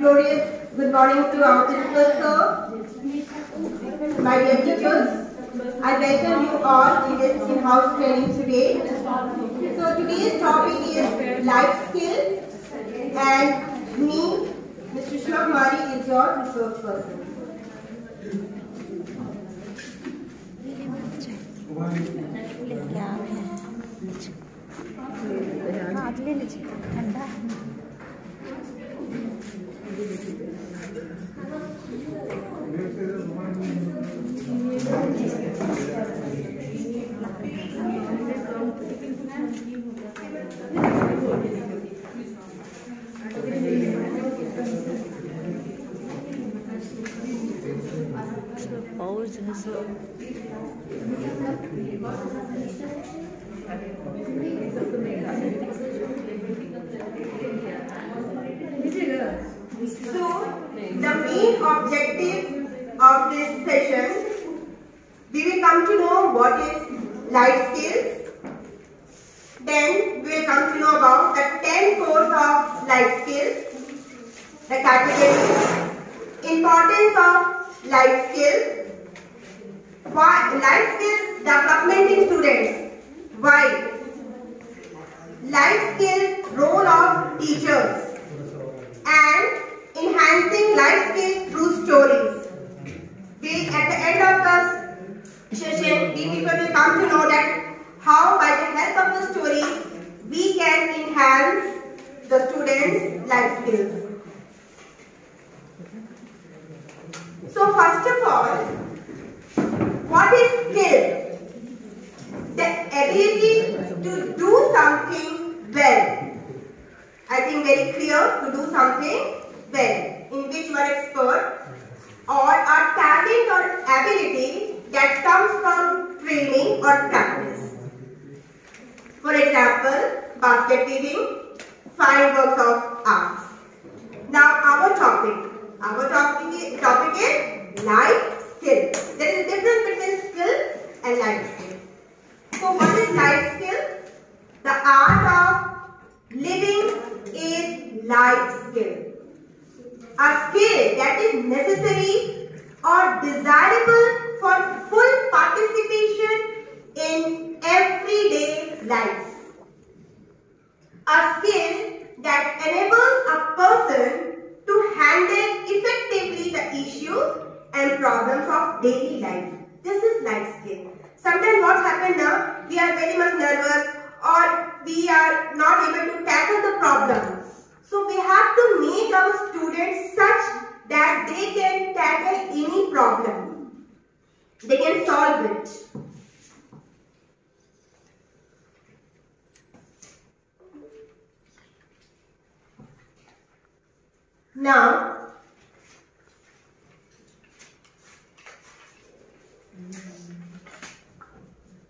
glorious good morning to our principal sir, my dear teachers. I welcome you all in this in-house training today. So today's topic is life skill, and me, Mr. Shubha Kumari, is your resource person. So, the main objective of this session, we will come to know what is life skills. Then we will come to know about the 10 cores of life skills, the categories, importance of life skills, why life skills development in students, why life skill role of teachers, and enhancing life skills through stories. At the end of the session, we people will come to know that how by the help of the stories we can enhance the students' life skills. So first of all, what is skill? The ability to do something well. I think very clear, to do something well, in which you are expert, or a talent or ability that comes from training or practice. For example, basket weaving, fine works of art. Now our topic is life skill. There is a difference between skill and life skill. So what is life skill? The art of living is life skill. A skill that is necessary or desirable for full participation in everyday life. A skill that enables a person to handle effectively the issues and problems of daily life. This is life skill. Sometimes what happens now, we are very much nervous or we are not able to tackle the problems. So we have to make our students such that they can tackle any problem. They can solve it. Now,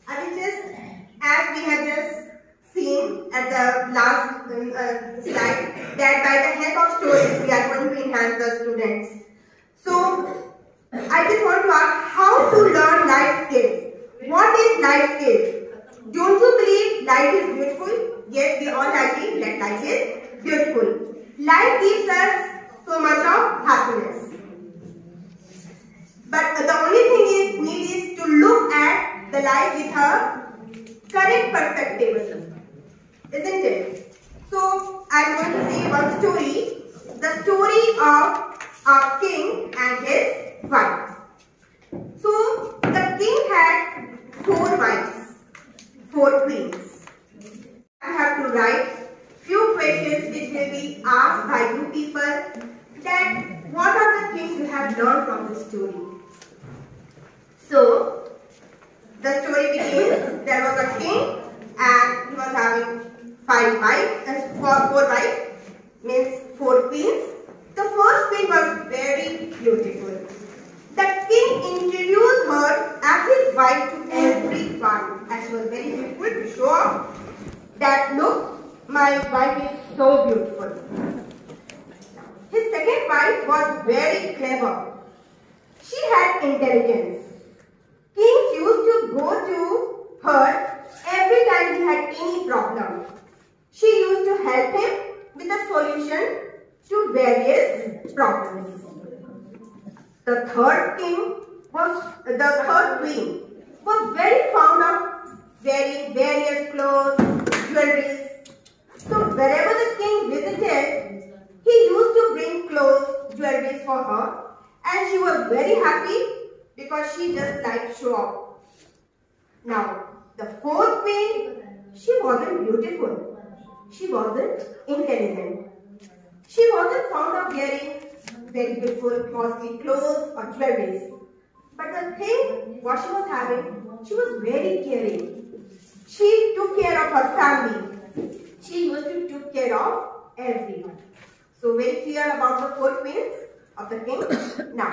I will just, as we have just seen at the last slide, that by the help of stories we are going to enhance the students. So, I just want to ask how to learn life skills. What is life skills? Don't you believe life is beautiful? Yes, we all agree that life is beautiful. Life gives us so much of happiness. But the only thing is to look at the life with a correct perspective, isn't it? So I'm going to say one story, the story of a king and his wife. So the king had 4 wives, 4 queens. I have to write few questions which will be asked by you people, that what are the things you have learned from this story. So the story begins. There was a king and he was having 4 wives, means 4 queens. The first queen was very beautiful. The king introduced her as his wife to everyone, and she was very beautiful to show off that, look, my wife is so beautiful. His second wife was very clever. She had intelligence. Kings used to go to her every time he had any problem. She used to help him with a solution to various problems. The third queen was very fond of wearing various clothes, jewelry. So wherever the king visited, he used to bring clothes, jewelry for her, and she was very happy because she just liked show off. Now, the fourth queen, she wasn't beautiful. She wasn't intelligent. She wasn't fond of wearing very beautiful, costly clothes or jewelry. But the thing, what she was having, she was very caring. She took care of her family. She used to take care of everyone. So very clear about the four queens of the king. Now,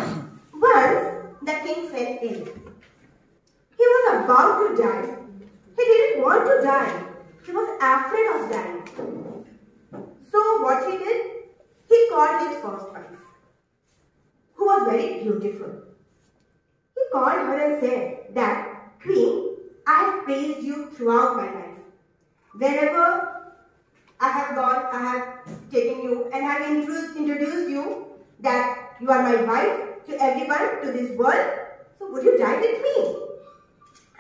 once the king fell ill. He was about to die. He didn't want to die. He was afraid of dying. So what he did? He called his first wife, who was very beautiful. He called her and said that, Queen, I have praised you throughout my life. Wherever I have gone, I have taken you and have introduced you that you are my wife to everyone, to this world. So would you die with me?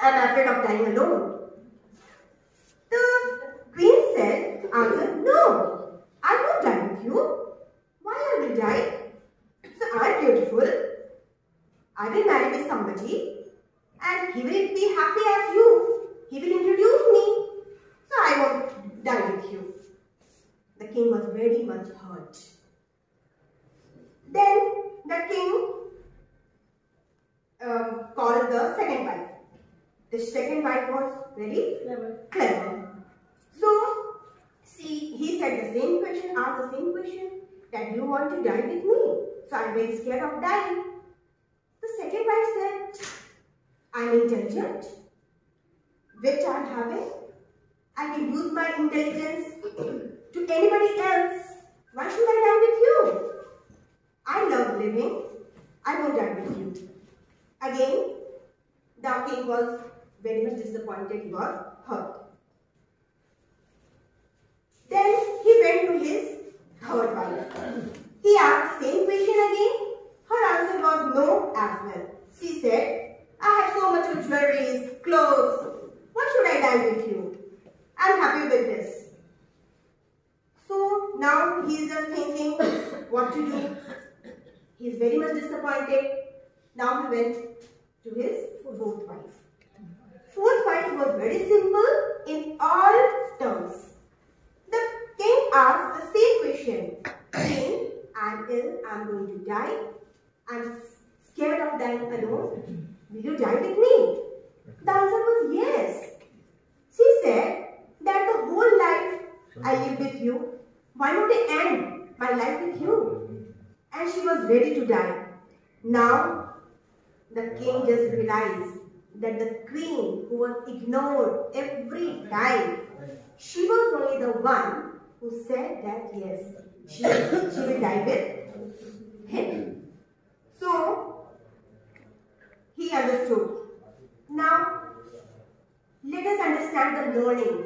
I am afraid of dying alone. The queen answered, no, I won't die with you. Why I will die? So I am beautiful. I will marry with somebody and he will be happy as you. He will introduce me. So I won't die with you. The king was very much hurt. Then the king called the second wife. The second wife was very clever. So, see, he said the same question, asked the same question, that you want to die with me. So I am very scared of dying. The second wife said, I am intelligent, which I am having. I can use my intelligence to anybody else. Why should I die with you? I love living. I won't die with you. Again, the king was very much disappointed. He was hurt. Then he went to his third wife. He asked the same question again. Her answer was no as well. She said, I have so much of jewelry, clothes. Why should I die with you? I am happy with this. So now he is just thinking what to do. He is very much disappointed. Now he went to his fourth wife. Fourth wife was very simple in all terms. The king asked the same question. King, I am ill, I am going to die. I am scared of dying alone. Will you die with me? The answer was yes. She said that the whole life I live with you, why not I end my life with you? And she was ready to die. Now, the king just realized that the queen who was ignored every time, she was only the one who said that yes, she will die with him. So, he understood. Now, let us understand the learning.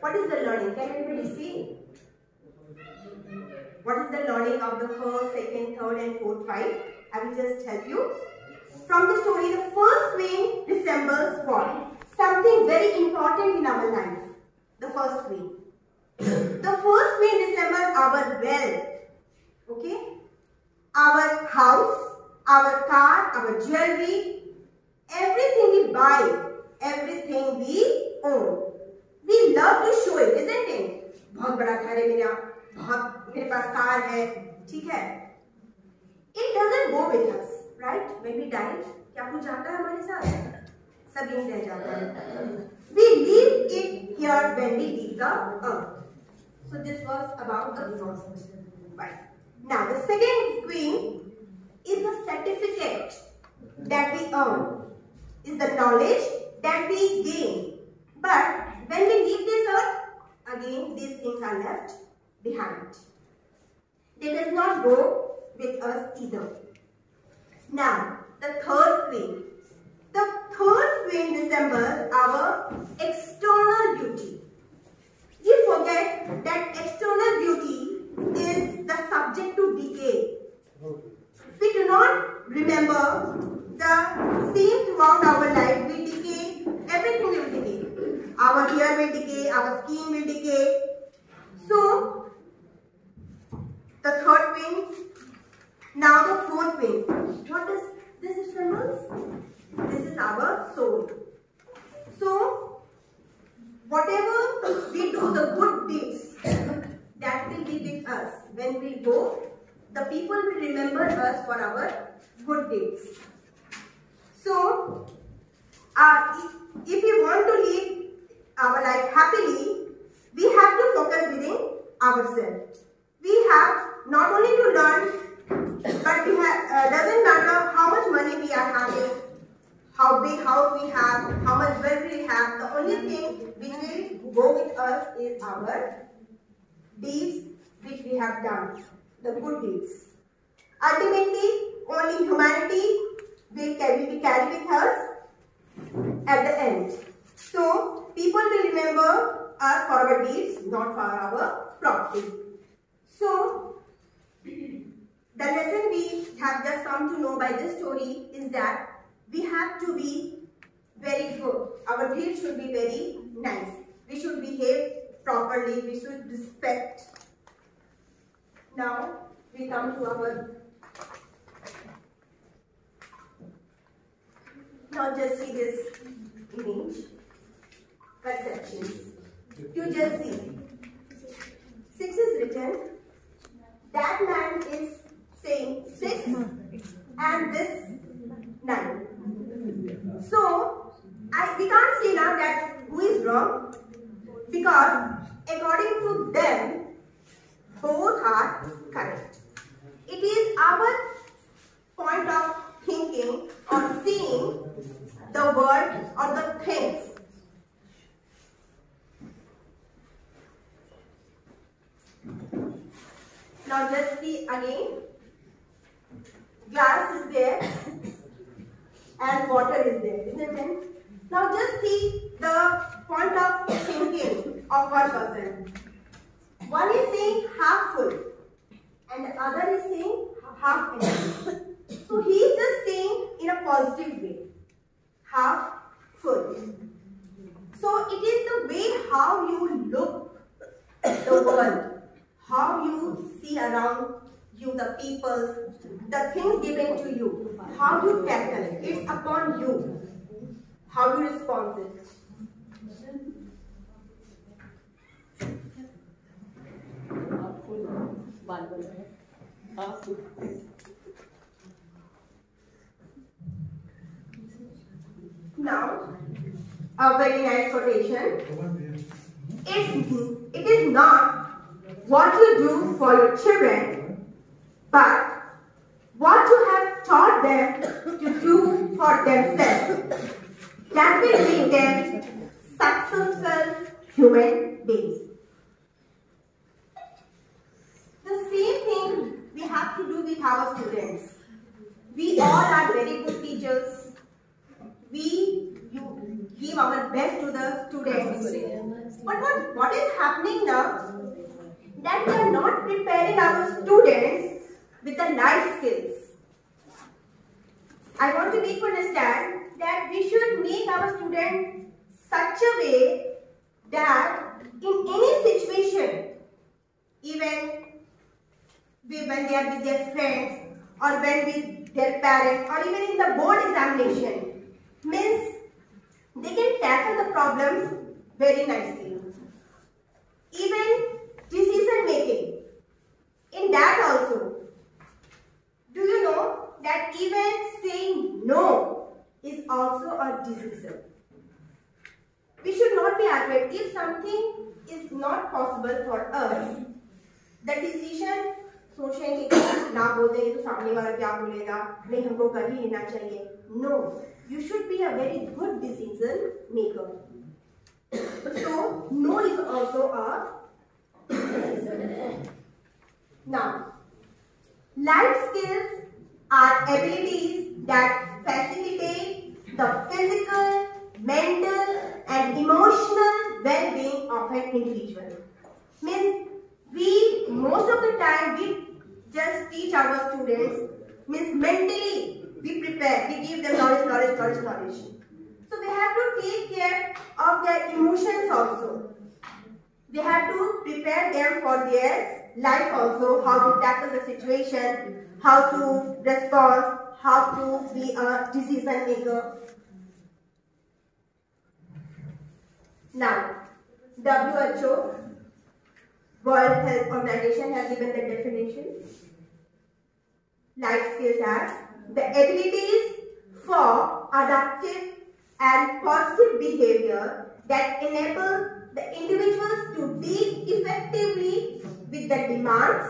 What is the learning? Can anybody see? What is the learning of the first, second, third and fourth wife? I will just help you. From the story, the first queen resembles what? Something very important in our life. The first queen. The first queen resembles our wealth. Okay? Our house, our car, our jewelry, everything we buy, everything we own. We love to show it, isn't it? बहुत बड़ा घर है मेरे पास car है, ठीक है? It doesn't go with us, right? When we die, क्या कुछ जाता है हमारे साथ? सब यहीं रह जाता है. We leave it here when we leave the earth. So this was about the first wife. Now the second queen is the certificate that we earn, is the knowledge that we gain. But when we leave this earth, again these things are left behind. They does not go with us either. Now the third queen. The third queen resembles our external beauty. We forget that external beauty is the subject to decay. remember the same throughout our life. We decay, everything will decay. Our hair will decay, our skin will decay. So, the third wing. Now the fourth wing. What does this resembles? This is our soul. So, whatever we do, the good deeds, that will be with us. When we go, the people will remember us for our good deeds. So, if we want to live our life happily, we have to focus within ourselves. We have not only to learn, but we have, doesn't matter how much money we are having, how big house we have, how much wealth we have. The only thing which will go with us is our deeds which we have done, the good deeds. Ultimately, only humanity will be carried with us at the end. So, people will remember us for our deeds, not for our property. So, the lesson we have just come to know by this story is that we have to be very good. Our deeds should be very nice. We should behave properly. We should respect. Now, we come to our... Now just see this image. Perceptions. You just see. 6 is written. That man is saying 6 and this 9. So, we can't say now that who is wrong, because according to them, both are correct. It is our point of thinking or seeing the world or the things. Now just see again, glass is there and water is there, isn't it? Now just see the point of thinking of one person. One is saying half full and the other is saying half empty. So he is just saying in a positive way, half full. So it is the way how you look at the world, how you see around you, the people, the things given to you, how you tackle it. It's upon you, how you respond to it. Now, a very nice quotation. It is not what you do for your children, but what you have taught them to do for themselves that will make them successful human beings. The same thing we have to do with our students. We all are very good teachers. We give our best to the students. But what is happening now? That we are not preparing our students with the life skills. I want to make you understand that we should make our students such a way that in any situation, even when they are with their friends or when with their parents or even in the board examination, means they can tackle the problems very nicely. Even decision making, in that also, do you know that even saying no is also a decision? We should not be arrogant. If something is not possible for us, the decision सोचेंगे ना बोल देंगे तो सामने वाला क्या बोलेगा, नहीं हमको कर ही लेना चाहिए. No, you should be a very good decision maker. So no is also a decision. Now, life skills are abilities that facilitate the physical, mental, and emotional well-being of an individual. Means most of the time we just teach our students means mentally we prepare, we give them knowledge. So we have to take care of their emotions also. We have to prepare them for their life also, how to tackle the situation, how to respond, how to be a decision maker. Now, WHO, World Health Organization, has given the definition. Life skills as the abilities for adaptive and positive behavior that enable the individuals to deal effectively with the demands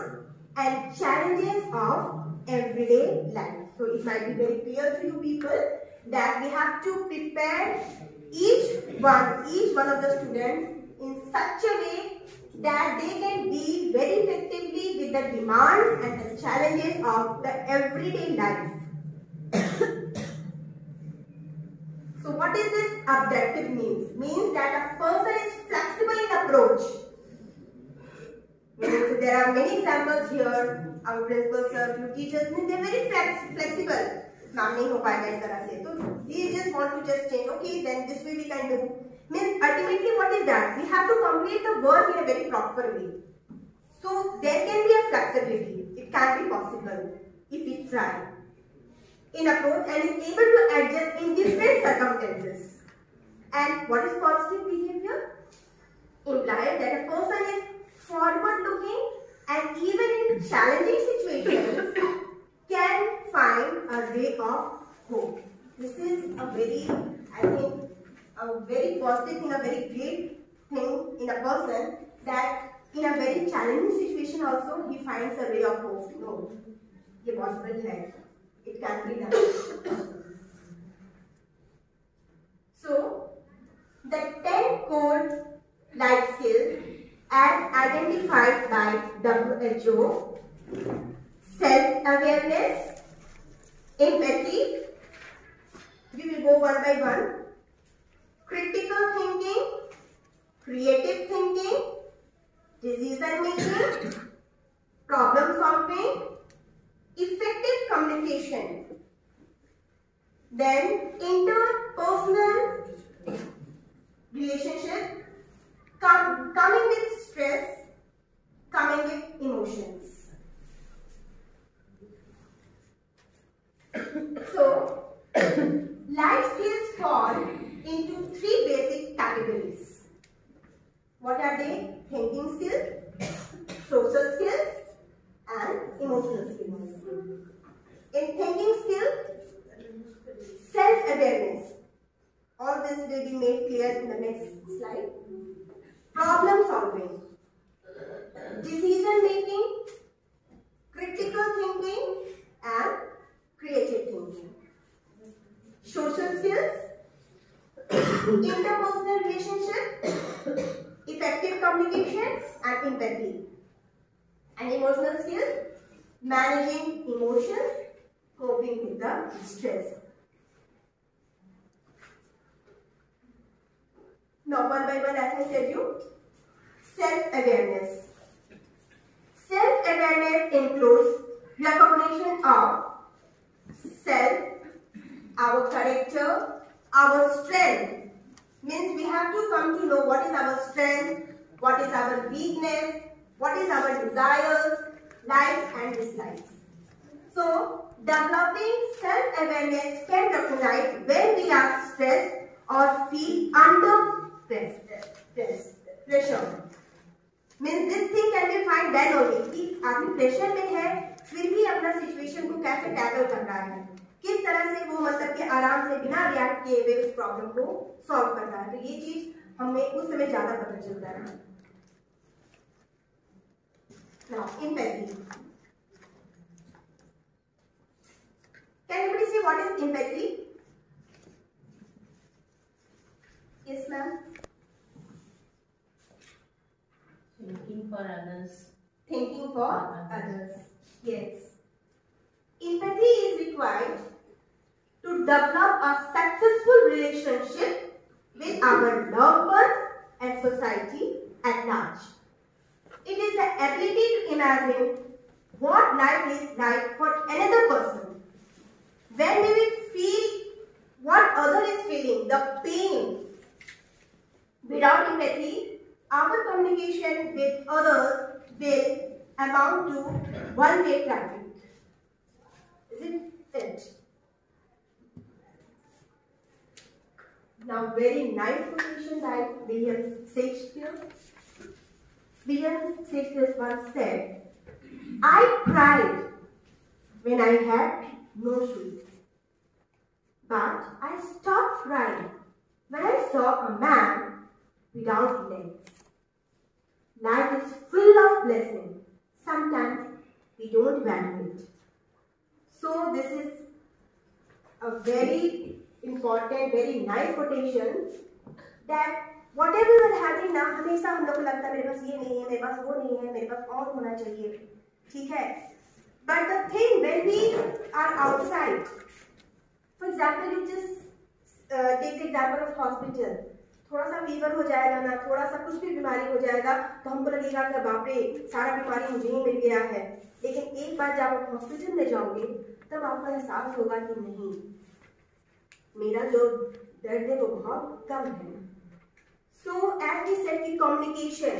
and challenges of everyday life. So it might be very clear to you people that we have to prepare each one of the students in such a way that they can deal very effectively with the demands and the challenges of the everyday life. So what is this adaptive means? Means that a person is flexible in approach. So there are many examples here. Our principals, few teachers, they are very flexible. So we just want to just change. Okay, then this way we can do. Means ultimately what is that? We have to complete the work in a very proper way. So there can be a flexibility. It can be possible if we try in approach and is able to adjust in different circumstances. And what is positive behavior? Implies that a person is forward looking and even in challenging situations can find a ray of hope. This is a very, I think, a very positive thing, a very great thing in a person, that in a very challenging situation also he finds a ray of hope. No, it's possible. It can be done. So, the 10 core life skills as identified by WHO: self-awareness, empathy, we will go one by one, critical thinking, creative thinking, decision making, problem solving, effective communication, then interpersonal relationship, coming with stress, coming with emotions. So, life skills fall into 3 basic categories. What are they? Thinking skills, social skills, and emotional skills. In thinking skill, self-awareness. All this will be made clear in the next slide. Problem solving, decision making, critical thinking, and creative thinking. Social skills, interpersonal relationship, effective communication, and empathy. And emotional skills, managing emotions, coping with the stress. Now one by one, as I said you, self-awareness. Self-awareness includes recognition of self, our character, our strength. Means we have to come to know what is our strength, what is our weakness, what is our desires, likes and dislikes. So, developing self-awareness can recognize when we are stressed or feel under pressure. Means this thing can be found then only कि आदमी pressure में है फिर भी अपना situation को कैसे tackle कर रहा है, किस तरह से वो मतलब कि आराम से बिना रिएक्ट किए हुए उस प्रॉब्लम को सॉल्व कर रहा है. तो ये चीज हमें उस समय ज्यादा पता चलता है. Now, empathy. Can anybody say what is empathy? Yes, ma'am. Thinking for others. Thinking for others. Yes. Empathy is required to develop a successful relationship with our loved ones and society at large. It is the ability to imagine what life is like for another person communication with others will amount to one-way traffic. Isn't it? Now, very nice quotation by William Shakespeare. William Shakespeare once said, "I cried when I had no shoes, but I stopped crying when I saw a man without legs." Life is full of blessings. Sometimes we don't value it. So this is a very important, very nice quotation that whatever we are having now, हमेशा हम लोग को लगता है मेरे पास ये नहीं है, मेरे पास वो नहीं है, मेरे पास और होना चाहिए, ठीक है? But the thing when we are outside, for example, you just take the example of hospital. थोड़ा सा फीवर हो जाएगा ना, थोड़ा सा कुछ भी बीमारी हो जाएगा तो हमको लगेगा कि बाप रे सारा बीमारी मुझे ही मिल गया है। लेकिन एक बार जब आप हॉस्पिटल में जाओगे तब आपको एहसास होगा कि नहीं, मेरा जो दर्द है वो बहुत कम है। सो एज वी सेड की कम्युनिकेशन,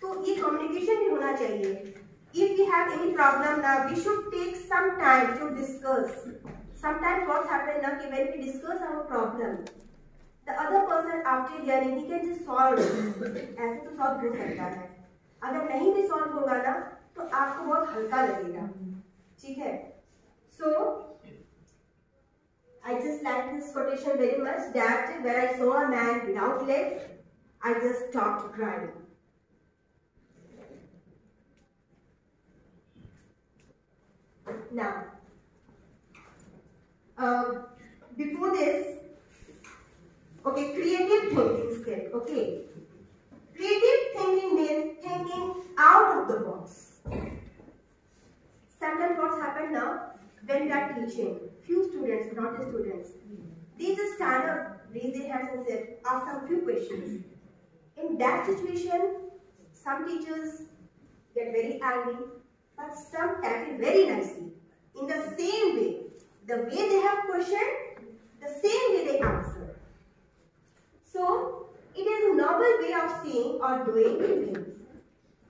तो ये कम्युनिकेशन भी होना चाहिए। If we have any problem ना, we should take some time to discuss. Sometimes what's happen ना कि when we discuss our problem, the other person after hearing he can just solve it. ऐसे तो solve हो सकता है। अगर नहीं भी सॉल्व होगा ना तो आपको बहुत हल्का लगेगा, ठीक है? So I just like this quotation very much that when I saw a man without legs, I just stopped crying. Now, before this, okay, creative thinking skill. Okay, creative thinking means thinking out of the box. Sometimes what's happened now, when we are teaching, few students, not the students, they just stand up, raise their hands and said, ask some few questions. In that situation, some teachers get very angry, but some tackle very nicely. In the same way, the way they have questioned, the same way they answer. So, it is a novel way of seeing or doing things.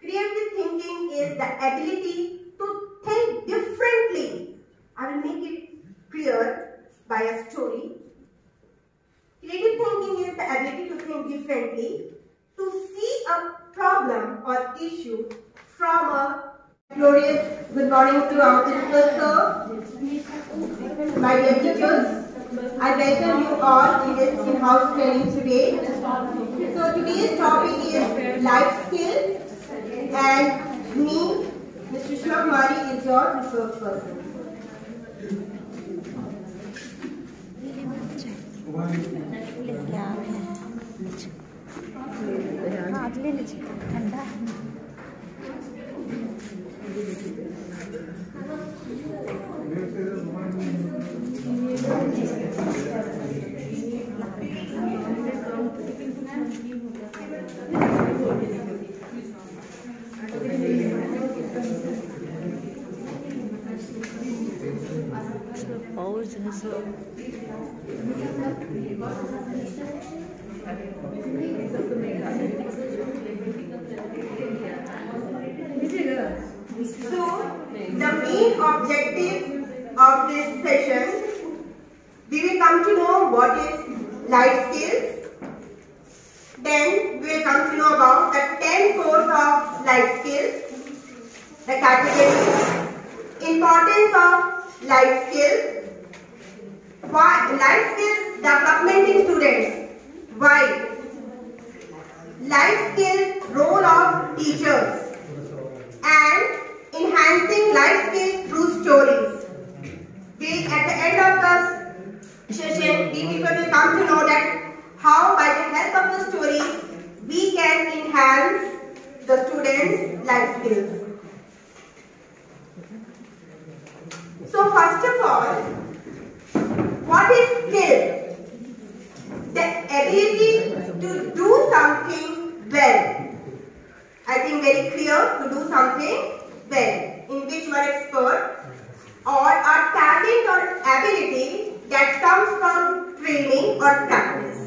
Creative thinking is the ability to think differently. I will make it clear by a story. Creative thinking is the ability to think differently, to see a problem or issue from a glorious good morning to our principal sir, my dear teachers. I welcome you all in this in-house training today. So today's topic is life skill, and me, Ms. Sushma Kumari, is your resource person. So, the main objective of this session, we will come to know what is life skills. Then we will come to know about the 10 cores of life skills, the categories, importance of life skills, why life skills development in students, why life skills role of teachers, and enhancing life skills through stories. We, at the end of the session, we people will come to know that how by the help of the stories we can enhance the students' life skills. So first of all, what is skill? The ability to do something well. I think very clear, to do something well, in which you are expert, or a talent or ability that comes from training or practice.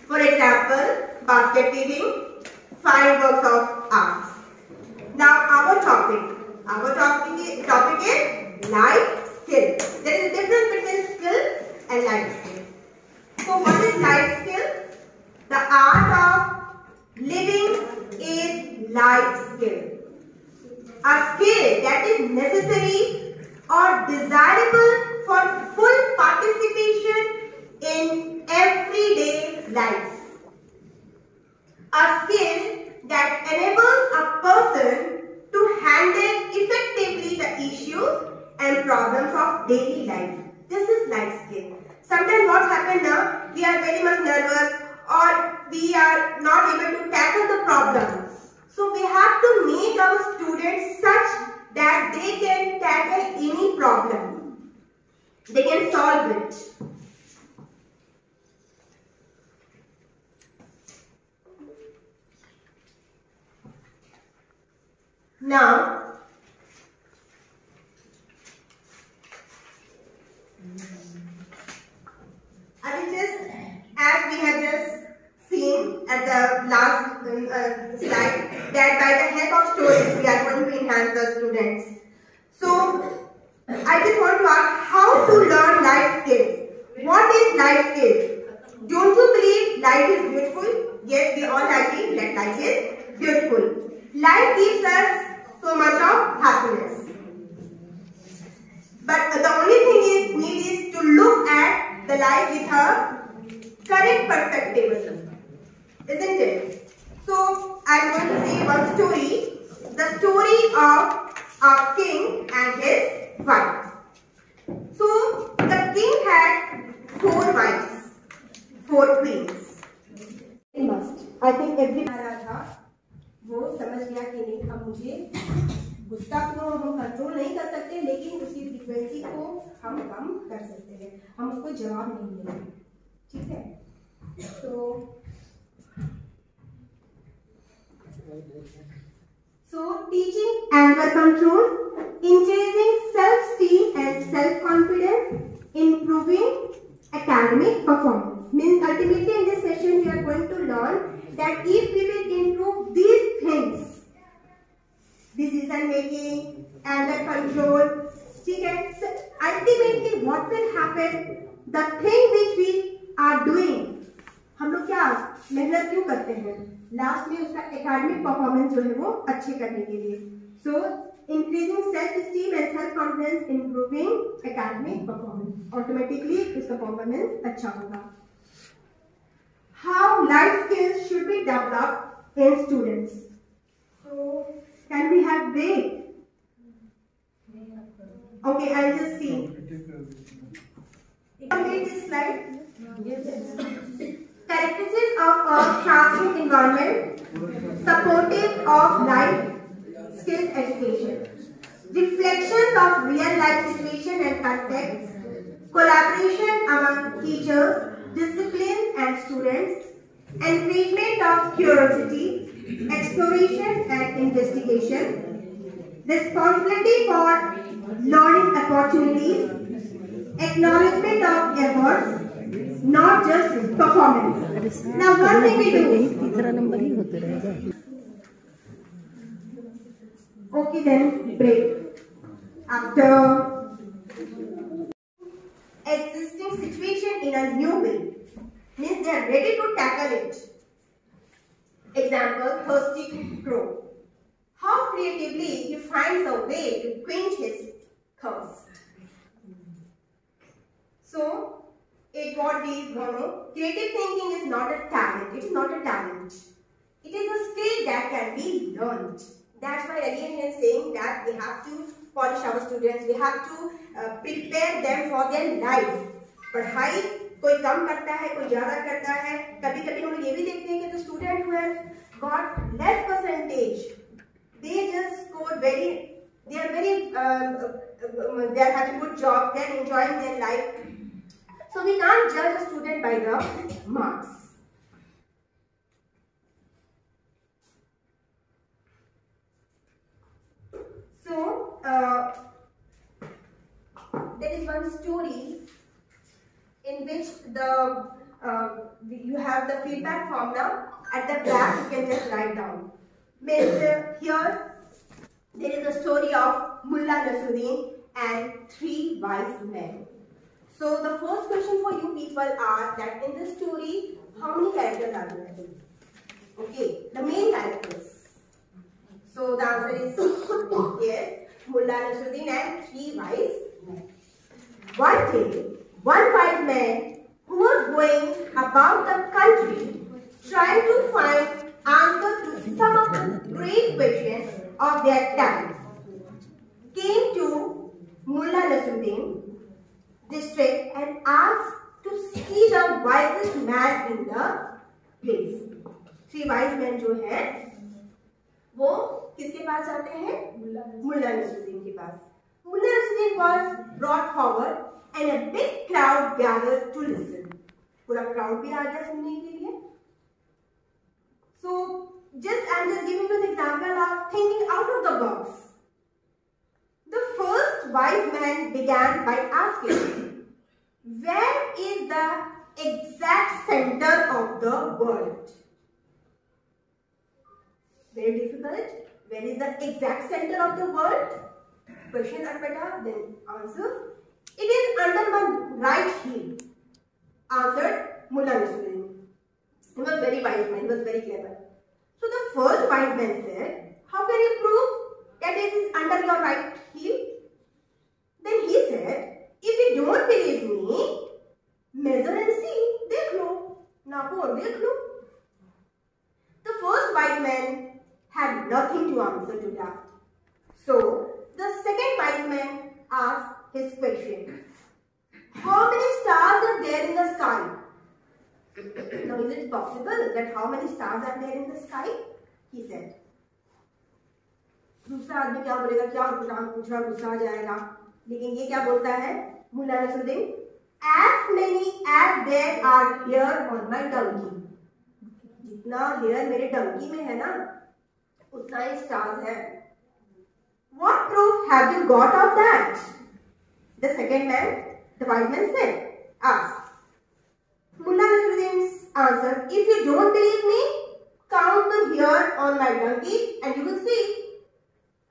For example, basket weaving, fine works of art. Now our topic is life skill. There is a difference between skill and life skill. So what is life skill? The art of living is life skill. A skill that is necessary or desirable for full participation in everyday life. A skill that enables a person to handle effectively the issues and problems of daily life. This is life skill. Sometimes what happens now, we are very much nervous or we are not able to tackle the problems. So we have to make our students such that they can tackle any problem. They can solve it. Now, I will just, as we have just seen at the last slide, that by the help of stories we are going to enhance the students. So, I just want to ask how to learn life skills. What is life skills? Don't you believe life is beautiful? Yes, we all agree that life is beautiful. Life gives us so much of happiness. But the only thing is to look at the life with a correct perspective, isn't it? So I am going to say one story, the story of a king and his wife. So the king had 4 wives, 4 queens. I think every वो समझ गया कि नहीं, अब मुझे गुस्सा को हम कंट्रोल नहीं कर सकते, लेकिन उसकी फ्रीक्वेंसी को हम कम कर सकते हैं, हम उसको जवाब नहीं देंगे, ठीक है? So teaching anger control, increasing self-esteem and self-confidence, improving academic performance. Means ultimately in this session we are going to learn that if we will improve these things, decision making, anger control, okay, so ultimately what will happen, the thing which we are doing, हम लोग क्या मेहनत क्यों करते हैं, last में उसका academic performance जो है वो अच्छे करने के लिए. सो increasing self esteem and self confidence, improving academic performance, automatically उसका परफॉर्मेंस अच्छा होगा. How life skills should be developed in students. So, can we have break? Okay, I'll just see. Complete this slide. Characteristics of a classroom environment, supportive of life skills education, reflections of real life situation and context, collaboration among teachers, discipline and students, encouragement of curiosity, exploration and investigation, responsibility for learning opportunities, acknowledgement of efforts, not just performance. Now one thing we do. Okay then, break. After existing situation in a new way, means they are ready to tackle it. Example, thirsty crow. How creatively he finds a way to quench his thirst. So, what we know, creative thinking is not a talent. It is not a talent. It is a skill that can be learned. That's why again I am saying that we have to polish our students. We have to prepare them for their life. पढ़ाई कोई कम करता है, कोई ज़्यादा करता है. कभी-कभी हम लोग ये भी देखते हैं कि the student who has got less percentage, they just score very. They are very. They are having good job. They are enjoying their life. So we can't judge a student by the marks. So there is one story in which you have the feedback form now. at the back you can just write down. Means here there is a story of Mullah Nasruddin and 3 wise men. So the first question for you people are that in this story, how many characters are there? Okay, the main characters. So the answer is yes, Mullah Nasruddin and 3 wise men. One day, one wise man who was going about the country trying to find answer to some of the great questions of their time came to Mullah Nasruddin district and asked to see the wisest man in the place. 3 wise men जो है वो किसके पास जाते हैं? मुल्ला नसरुद्दीन के पास. Mullah Nasruddin was brought forward and a big crowd gathered to listen. पूरा crowd भी आ गया सुनने के लिए. So I'm just giving you an example of thinking out of the box. The first wise man began by asking, where is the exact center of the world? Very difficult. Where is the exact center of the world? Question beta, then answer. It is under my right heel. Answered Mullah Nasruddin. He was very wise man, he was very clever. So the first wise man said, how can you prove that it is under your right heel? Then he said, if you don't believe me, measure and see. Dekh lo. Napo aur dekh lo. The first wise man had nothing to answer to that. So the second wise man asked his question. How many stars are there in the sky? Now is it possible that how many stars are there in the sky? He said. दूसरा आदमी क्या बोलेगा, क्या पूछ रहा, गुस्सा आ जाएगा. लेकिन ये क्या बोलता है Mulla Nasruddin? As many as there are hair on my donkey. जितना hair मेरे donkey में है ना, उतना ही stars है. What proof have you got of that? The second man, the wise man said, asked. Mullah Nasruddin's answer, if you don't believe me, count the hair on my donkey and you will see.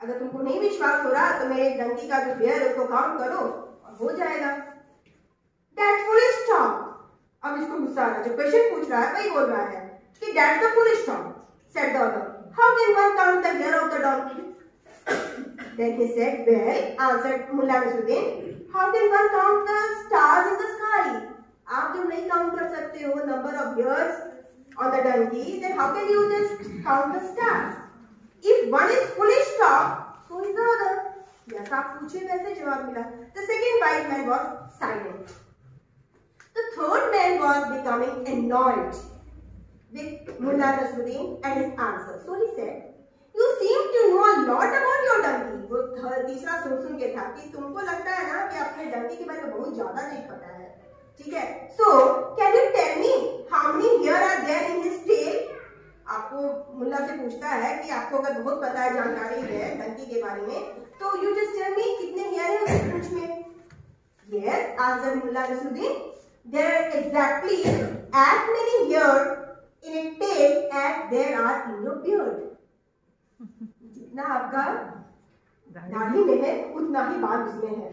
अगर तुमको नहीं विश्वास हो रहा तो मेरे डंकी का जो हेयर उसको काउंट करो और हो जाएगा. That's foolish talk. अब इसको गुस्सा आ रहा है, जो क्वेश्चन पूछ रहा है वही बोल रहा है कि that's the foolish talk, said the other. How can one count the hair of the donkey? Then he said, well, answered Mullah Nasruddin, how can one count the stars in the sky? आप जब नहीं count कर सकते हो number of hairs on the donkey, then how can you just count the stars? If one is foolish talk, so is the other. जैसा आप पूछे वैसे जवाब मिला. The second wise man was silent. The third man was becoming annoyed with Mullah Nasruddin and his answer. So he said, you seem to know a lot about your donkey. वो तीसरा सुन के था कि तुमको लगता है ना कि अपने डंकी के बारे में बहुत ज्यादा चीज पता है. ठीक है. So can you tell me how many hair are there in his tail? आपको मुल्ला से पूछता है कि आपको अगर बहुत पता है, जानकारी है डंकी के बारे में, तो you just tell me कितने हेयर है उसके पूंछ में. Yes, answered Mullah Nasruddin, there are exactly as many hair in a tail as there are in your beard. जितना आपका दाढ़ी में है उतना ही बाल उसमें है.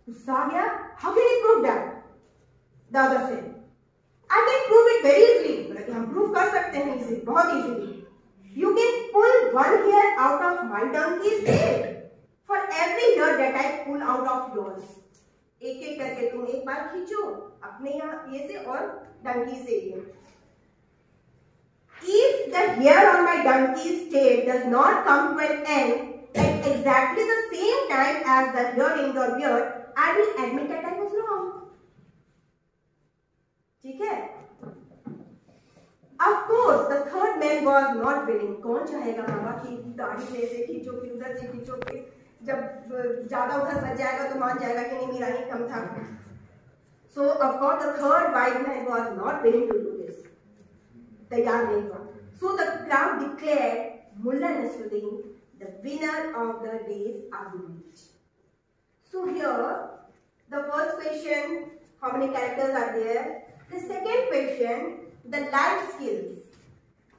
गुस्सा आ गया. How can you prove that? The other said, I can prove it very easily. हम प्रूव कर सकते हैं इसे बहुत easily. You can pull one hair out of my donkey's tail for every hair that I pull out of yours. एक एक करके तुम एक बार खींचो अपने यहाँ ये से और डंकी से ये. If the hair on my donkey's tail does not come to an end at exactly the same time as the hair in your beard, I will admit that I was wrong. ठीक है. Of course, the third man was not willing. कौन चाहेगा बाबा कि दाढ़ी में से खींचो फिर उधर से खींचो फिर जब ज्यादा उधर सज जाएगा तो मान जाएगा कि नहीं मेरा ही कम था. So of course the third wise man was not willing to do this. तैयार नहीं हुआ. So the crowd declared Mullah Nasruddin the winner of the day's argument. So here the first question, how many characters are there? The second question, the life skills.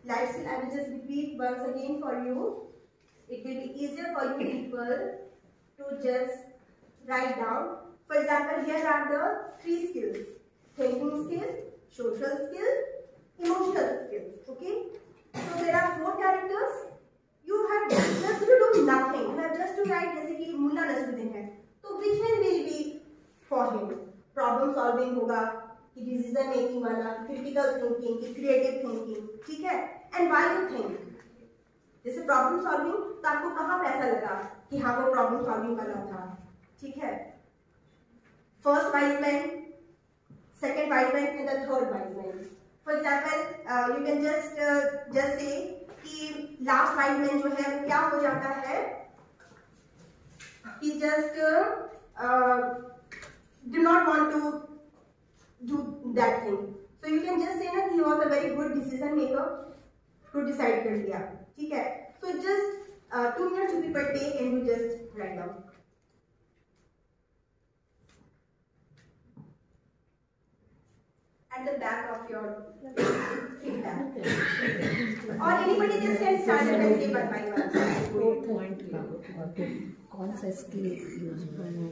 Life skill, I will just repeat once again for you. It will be easier for you people to just write down. For example, here are the 3 skills: thinking skill, social skill, emotional skills. Okay? So there are 4 characters. You have just to do nothing. You have just to write जैसे कि मुल्ला नसरुद्दीन है, तो which one will be for him? Problem solving होगा, कि decision making वाला, critical thinking, कि creative thinking, ठीक है? And why you think? जैसे problem solving, तो आपको कहाँ पे ऐसा लगा कि हाँ वो problem solving वाला था, ठीक है? First wise man, second wise man, and the third wise man. For example, you can just say कि लास्ट वाइज मैन जो है वो क्या हो जाता है कि just do not want to do that thing, so you can just say ना कि he was a very good decision maker, to decide कर लिया, ठीक है? So just 2 minutes you people take and you just write down. At the back of your feedback. Or anybody just can start and say one by one. कौन सा skill use करना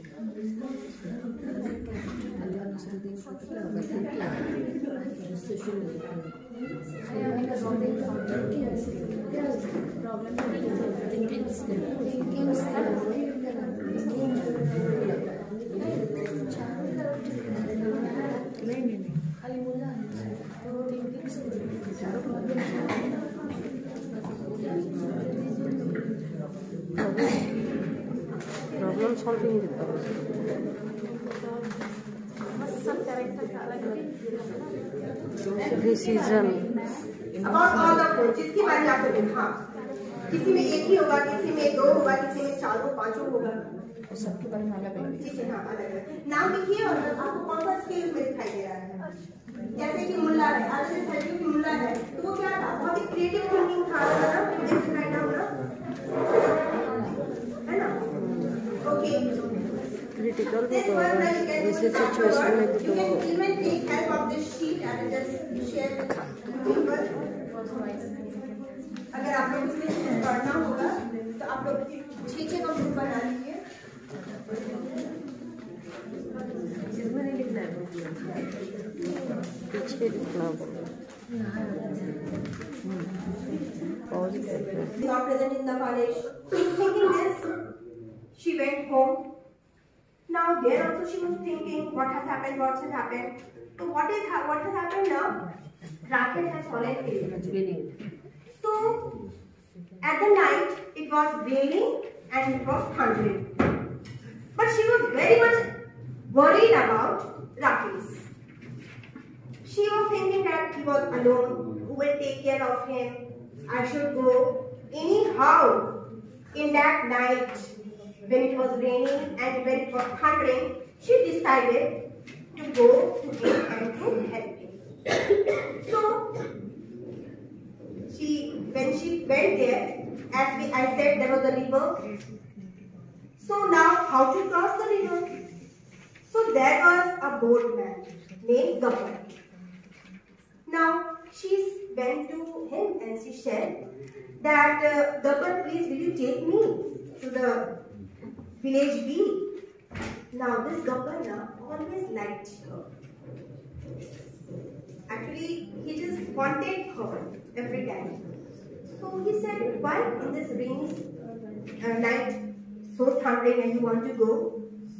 problem solving decision About all the 4, जिसके बारे में आपको देखा, किसी में 1 ही होगा, किसी में 2 होगा, किसी में 4 हो, 5 होगा, सबके बारे में अलग अलग, ठीक है? हाँ, अलग अलग नाम लिखिए और आपको कौन सा स्किल में दिखाई दे रहा है। जैसे कि मुल्ला है, आज से सैलरी की मुल्ला है, तो वो क्या था? बहुत ही क्रिएटिव थिंकिंग था ना, है ना? ओके, क्रिटिकल भी तो ऐसे सिचुएशन में भी you can even take help of this sheet and just share with people. अगर आप लोग इसमें पढ़ना होगा तो आप लोग 6 का ग्रुप बना लीजिए। इसमें नहीं लिखना है, पीछे लिखना होगा। पॉज करके Not present in the college. Thinking this, she went home. Now there also she was thinking what has happened. So what has happened now? Rakesh has fallen ill. So at the night it was raining and it was thundering. But she was very much worried about Rakesh. She was thinking that he was alone. Who will take care of him? I should go. Anyhow, in that night, when it was raining and when it was thundering, she decided to go to him and to help him. So, when she went there, as I said, there was a river. So now, how to cross the river? So there was a boatman named Gabbar. Now, she went to him and she said that, Gabbar, please will you take me to the village B? Now this Gabbar always liked her. Actually, he just wanted her every time. So he said, why in this rainy night, so thundering, and you want to go?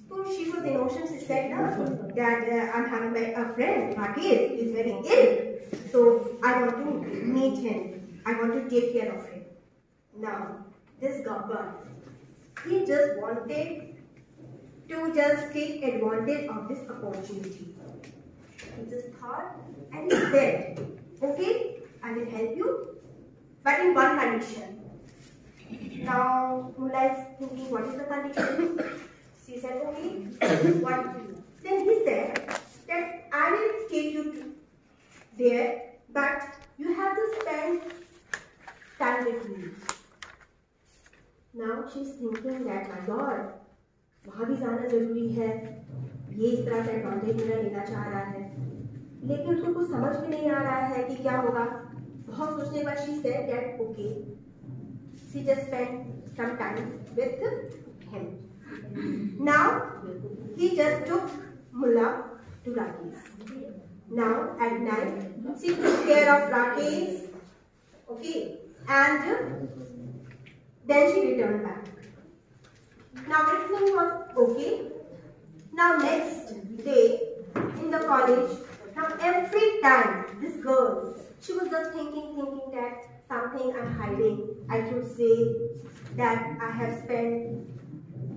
So she was innocent. She said that I'm having a friend, Rakesh, is very ill. So I want to meet him. I want to take care of him. Now this Gabbar, he just wanted to just take advantage of this opportunity. He just thought and he said, okay, I will help you, but in one condition. Now Mullah is thinking, what is the condition? She said, okay, what? Then he said that I will take you to there, but you have to spend time with me. Now she's thinking that, my God, वहाँ भी जाना जरूरी है, ये इस तरह से advantage मेरा लेना चाह रहा है, लेकिन उसको कुछ समझ में नहीं आ रहा है कि क्या होगा। बहुत सोचने के बाद she said that okay, she just spent some time with him. Now he just took Mullah to Rakesh. Now at night she took care of Rakesh, okay, and then she returned back. Now everything was okay. Now next day in the college, now every time this girl, she was just thinking that something I'm hiding. I should say that I have spent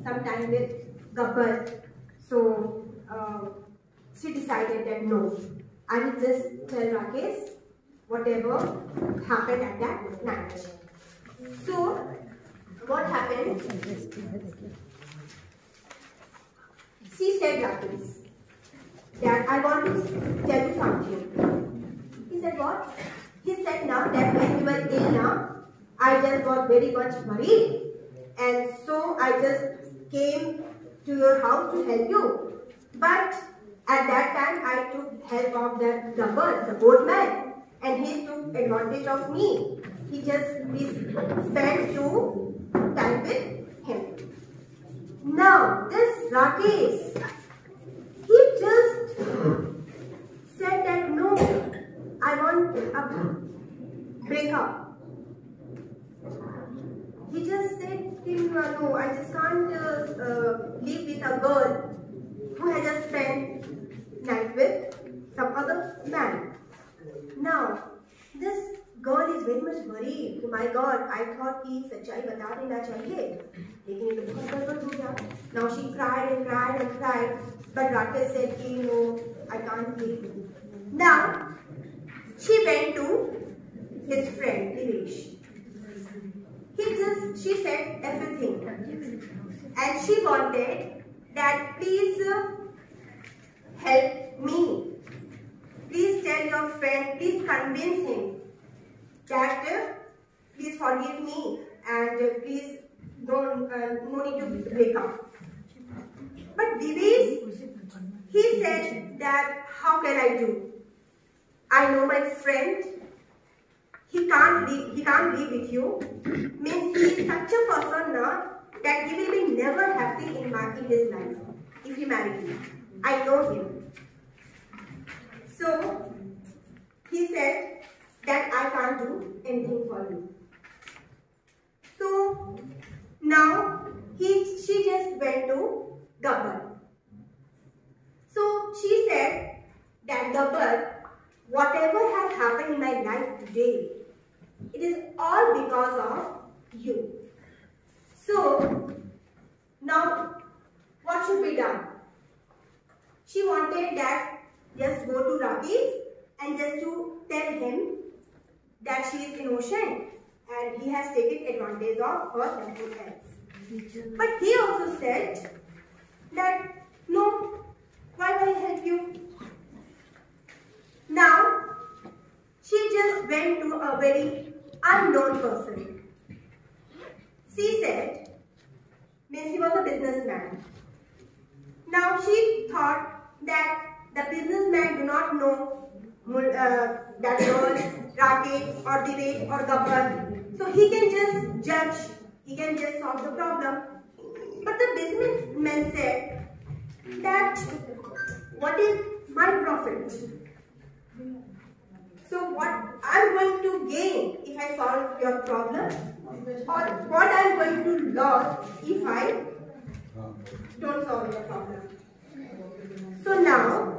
some time with Gabbar. So she decided that no, I will just tell Rakesh whatever happened at that night. So what happened? She said Rakesh that I want to tell you something. He said what? He said now that when you were ill now, I just was very much worried, and so I just came to your house to help you. But at that time I took help of that Gabbar, the boatman, and he took advantage of me. We spent too time with him. Now this Rakesh, he just said that no, I want a breakup. He just said no, I just can't live with a girl who has just spent night with some other man. Now this girl is very much worried. My God, I thought कि सच्चाई बता देना चाहिए, लेकिन ये तो बहुत गड़बड़ हो गया. Now she cried and cried and cried, but Rakesh said कि no, I can't leave. Now she went to his friend Dinesh. She said everything, and she wanted that please help me. Please tell your friend, please convince him that please forgive me and please no need to break up. But Dinesh, he said that how can I do? I know my friend, he can't live with you. Means he is such a person now that he will be never happy in his life if he marries you. I know him. So he said that I can't do anything for you. So now she just went to Gabbar. So she said that Gabbar, whatever has happened in my life today, it is all because of you. So now what should be done? She wanted that just go to Rakesh and just to tell him that she is innocent and he has taken advantage of her something else. But he also said that no, why will I help you? Now she just went to a very unknown person. She said, means he was a businessman. Now she thought that the businessman do not know that girl, Rakesh or Dinesh or Gabbar. So he can just judge, he can just solve the problem. But the businessman said that what is my profit? So what I'm going to gain if I solve your problem, or what I'm going to lose if I don't solve your problem. So now,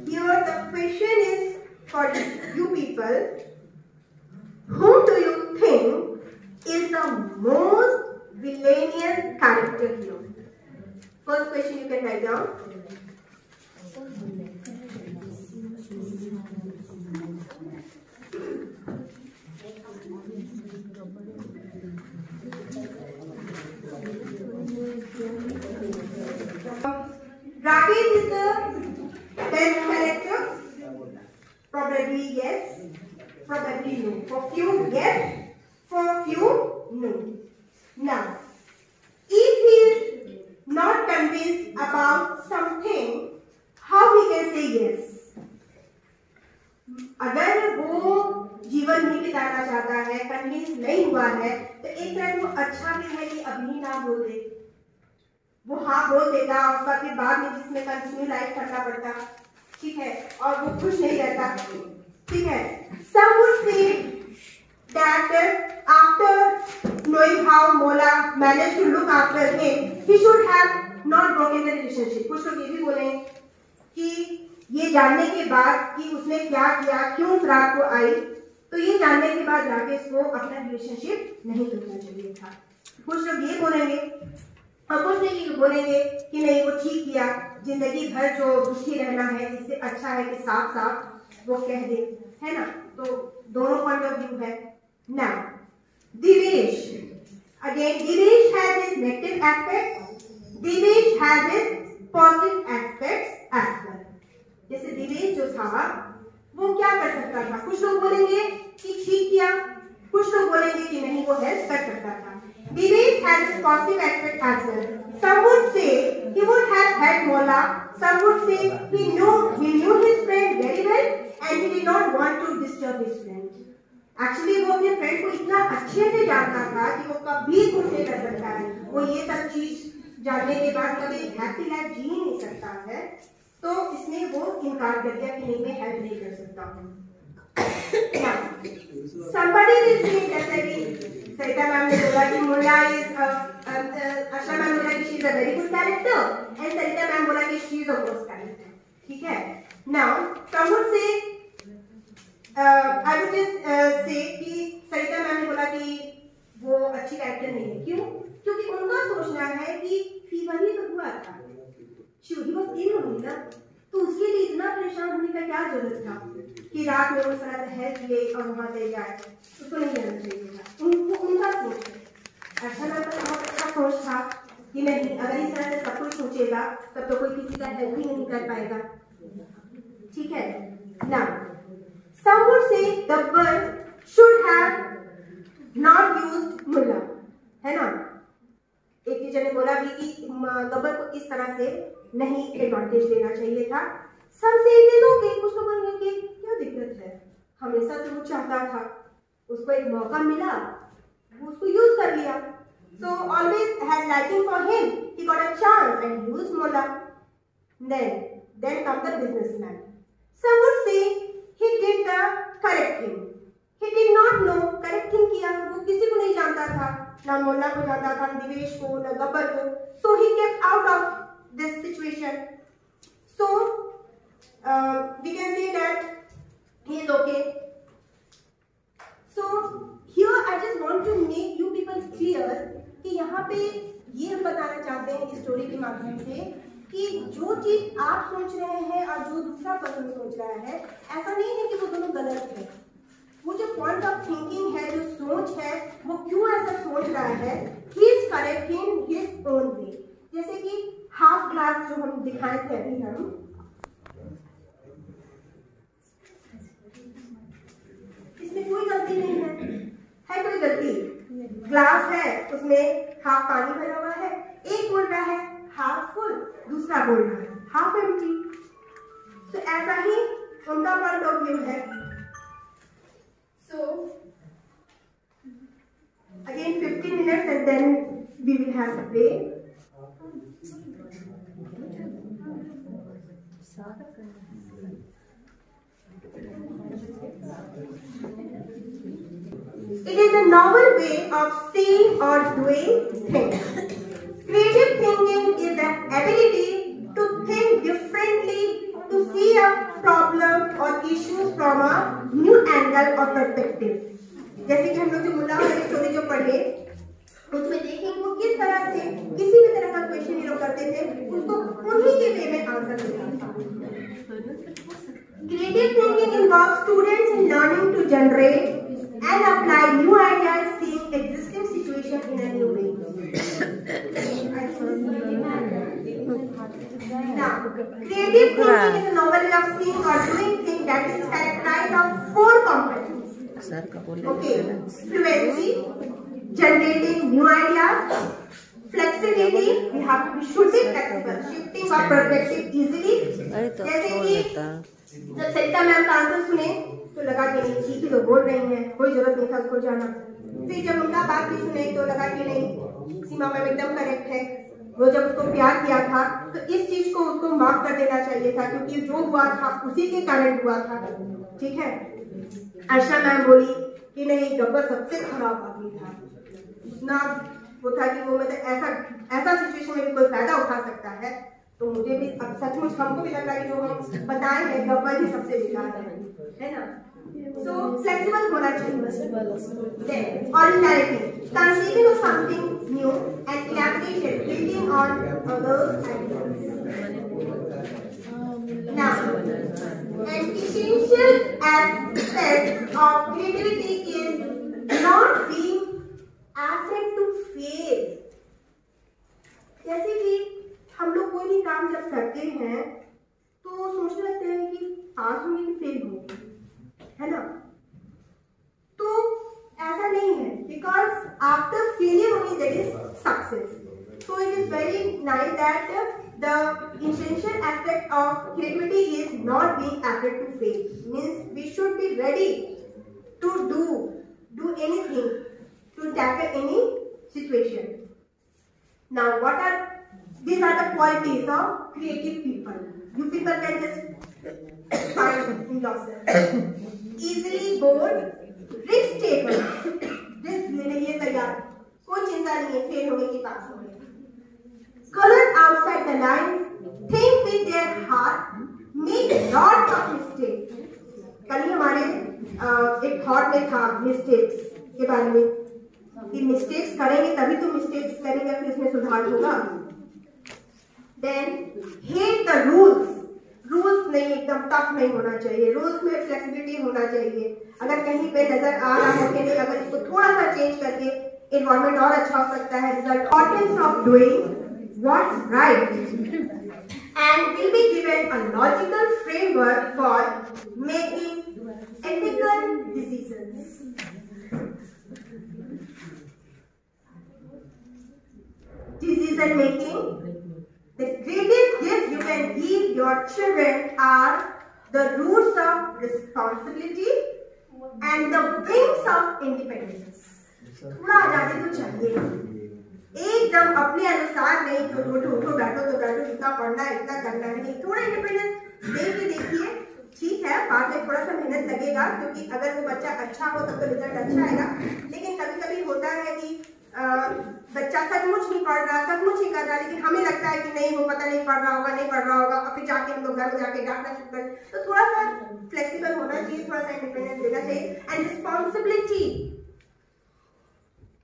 here the question is for you people, who do you think is the most villainous character here? First question you can write down. Rakesh is the best character? Probably yes, probably no. For few yes, for few no. Now, if he is not convinced about something, how he can say yes? अगर वो जीवन नहीं बिताना चाहता है, convince नहीं हुआ है, तो एक तरह से वो अच्छा भी है कि अभी ना बोल दे, वो हाँ बोल देगा और उसका फिर बाद में जिसमें कंटिन्यू लाइफ करना पड़ता, ठीक है, और वो खुश नहीं रहता, ठीक है। Some would say that after knowing how Mola managed to look after him, he should have not broken the relationship. कुछ लोग ये भी बोले कि ये जानने के बाद कि उसने क्या किया, क्यों उस रात को आई, तो ये जानने के बाद राकेश को अपना रिलेशनशिप नहीं तोड़ना चाहिए था। कुछ लोग ये बोलेंगे और कुछ लोग ये बोलेंगे कि नहीं वो ठीक किया, जिंदगी भर जो दुखी रहना है इससे अच्छा है कि साफ साफ वो कह दे, है ना। तो दोनों पॉइंट ऑफ व्यू है। Now Divesh, again Divesh has his negative aspects, Divesh has his positive aspects as well. जैसे दिवेश जो था वो क्या कर सकता था, कुछ लोग बोलेंगे कि ठीक किया, कुछ लोग बोलेंगे कि नहीं वो हेल्प कर सकता था। Divesh has his positive aspect as well. Some would say he would have helped Mola. Some would say he knew his friend very well and he did not want to disturb his friend. Actually वो अपने friend को इतना अच्छे से जानता था कि वो कभी कुछ नहीं कर सकता है, वो ये सब चीज जानने के बाद कभी हैप्पी लाइफ जी नहीं सकता है, तो इसने वो इनकार कर दिया कि नहीं मैं हेल्प नहीं कर सकता हूँ। Somebody will say जैसे कि सरिता मैम ने बोला कि मुल्ला इज आशा मैम बोला कि she is a very good character and Sarita ma'am बोला कि she is a worst character, ठीक है। Now some would say I would just say कि सरिता मैम ने बोला कि वो अच्छी कैरेक्टर नहीं है, क्यों? क्योंकि उनका सोचना है कि फीवर ही तो हुआ था, ही वाज इल होगी ना, तो उसके लिए इतना परेशान होने का क्या जरूरत था कि रात में उस तरह से हेल्प ले और वहां से जाए, उसको नहीं जाना चाहिए था। उनका सोच है। अच्छा लगता है, बहुत अच्छा सोच था कि नहीं अगर इस तरह से सब कुछ सोचेगा तब तो कोई किसी का हेल्प ही नहीं कर पाएगा, ठीक है ना। Some would say Gabbar should have not used Mulla, है ना। एक टीचर ने बोला भी कि गब्बर को इस तरह से नहीं एडवांटेज लेना चाहिए था। सब से कुछ लोग बोलेंगे कि क्या दिक्कत है, हमेशा से वो चाहता था, उसको एक मौका मिला, वो उसको यूज कर लिया। So always had liking for him, he got a chance and used Mola. Then come the businessman. Some would say he did the correct thing. He did not know correct thing किया, वो किसी को नहीं जानता था, ना मोला को जानता था, ना दिवेश को, ना गब्बर को। So he kept out of this situation. So we can say that he is okay. So here I just want to make you people clear कि यहाँ पे ये हम बताना चाहते हैं इस स्टोरी के माध्यम से कि जो चीज आप सोच रहे हैं और जो दूसरा पर्सन सोच रहा है, ऐसा नहीं है कि वो दोनों गलत है। वो जो पॉइंट ऑफ थिंकिंग है, जो सोच है, वो क्यों ऐसा सोच रहा है, he is correct in his own way. जैसे कि हाफ ग्लास जो हम दिखाए थे अभी, हम इसमें कोई गलती नहीं है कोई गलती? ग्लास है, उसमें हाफ पानी भरा हुआ है, एक बोल रहा है हाफ फुल, दूसरा बोल रहा है हाफ एम्प्टी। तो ऐसा ही उनका पॉइंट ऑफ व्यू है। So again 15 minutes and then we will have a break. It is a novel way of seeing or doing things. Creative thinking is the ability to think differently, to see a problem or issues from a new angle or perspective. जैसे कि हम लोग जो मुल्ला वाली story जो पढ़े उसमें देखें वो किस तरह से किसी भी तरह का क्वेश्चन ये लोग करते थे, उसको उन्हीं के वे में आंसर देना था। Creative thinking involves students in learning to generate and apply new ideas, seeing existing situation in a new way. Now, creative thinking is a novel way of seeing or doing things that is characterized of 4 components. Okay, fluency, generating new ideas, flexibility, we should be flexible, shifting our perspective easily. जैसे कि जब सरिता ma'am का answer सुने तो लगा कि नहीं ठीक ही तो बोल रही हैं, कोई जरूरत नहीं था उसको जाना। फिर जब उनका बात भी सुने तो लगा कि नहीं सीमा मैम एकदम करेक्ट है, वो जब उसको प्यार किया था तो इस चीज को उसको माफ कर देना चाहिए था, क्योंकि जो हुआ था उसी के कारण हुआ था। ठीक है, आशा मैम बोली कि नहीं गब्बर सबसे खराब आदमी था, इतना वो था कि वो मतलब ऐसा सिचुएशन में भी कोई फायदा उठा सकता है। तो मुझे भी अब सचमुच हमको भी लग रहा है कि जो हम बताए हैं गब्बर ही सबसे बेकार है ना। So flexible होना चाहिए। Originality, conceiving of something new and elaboration, building on others' ideas. Now, an essential aspect of creativity is not being afraid to fail. जैसे कि हम लोग कोई भी काम जब करते हैं तो सोचने लगते हैं कि पास होंगे कि फेल होंगे, है ना। तो ऐसा नहीं है, because after failure only there is success. So it is very nice that the essential aspect of creativity is not being afraid to fail. Means we should be ready to do anything, to tackle any situation. Now these are the qualities of creative people. You people can just find in yourself. Easily bored, risk taker, risk लेने के तैयार, कोई चिंता नहीं है fail होने की, पास होने। Color outside the lines, think with their heart, make lots of mistakes. कल ही हमारे एक थॉट में था मिस्टेक्स के बारे में कि मिस्टेक्स करेंगे तभी तो मिस्टेक्स करेंगे फिर इसमें सुधार होगा। देन हेट द रूल्स नहीं, एकदम टफ नहीं होना चाहिए, रूल्स में फ्लेक्सिबिलिटी होना चाहिए। अगर कहीं पे नजर आ रहा है कि नहीं अगर इसको थोड़ा सा चेंज करके एनवायरमेंट और अच्छा हो सकता है। Result importance of doing what's right and will be given a logical framework for making ethical decisions. Decision making, the greatest gift you can give your children are the roots of responsibility and the wings of independence. थोड़ा आजादी तो चाहिए, एकदम अपने अनुसार नहीं तो उठो बैठो तो बैठो, इतना पढ़ना है इतना करना है नहीं, थोड़ा इंडिपेंडेंस दे के देखिए। ठीक है बाद में थोड़ा सा मेहनत लगेगा, क्योंकि अगर वो बच्चा अच्छा हो तब तो रिजल्ट अच्छा आएगा। लेकिन कभी कभी होता है कि बच्चा सचमुच नहीं पढ़ रहा, सचमुच ही कर रहा, लेकिन हमें लगता है कि नहीं वो पता नहीं पढ़ रहा होगा, और फिर जाके हम लोग घर में जाके डांटना शुरू कर। तो थोड़ा सा फ्लेक्सिबल होना चाहिए, थोड़ा सा इंडिपेंडेंस देना चाहिए। एंड रिस्पॉन्सिबिलिटी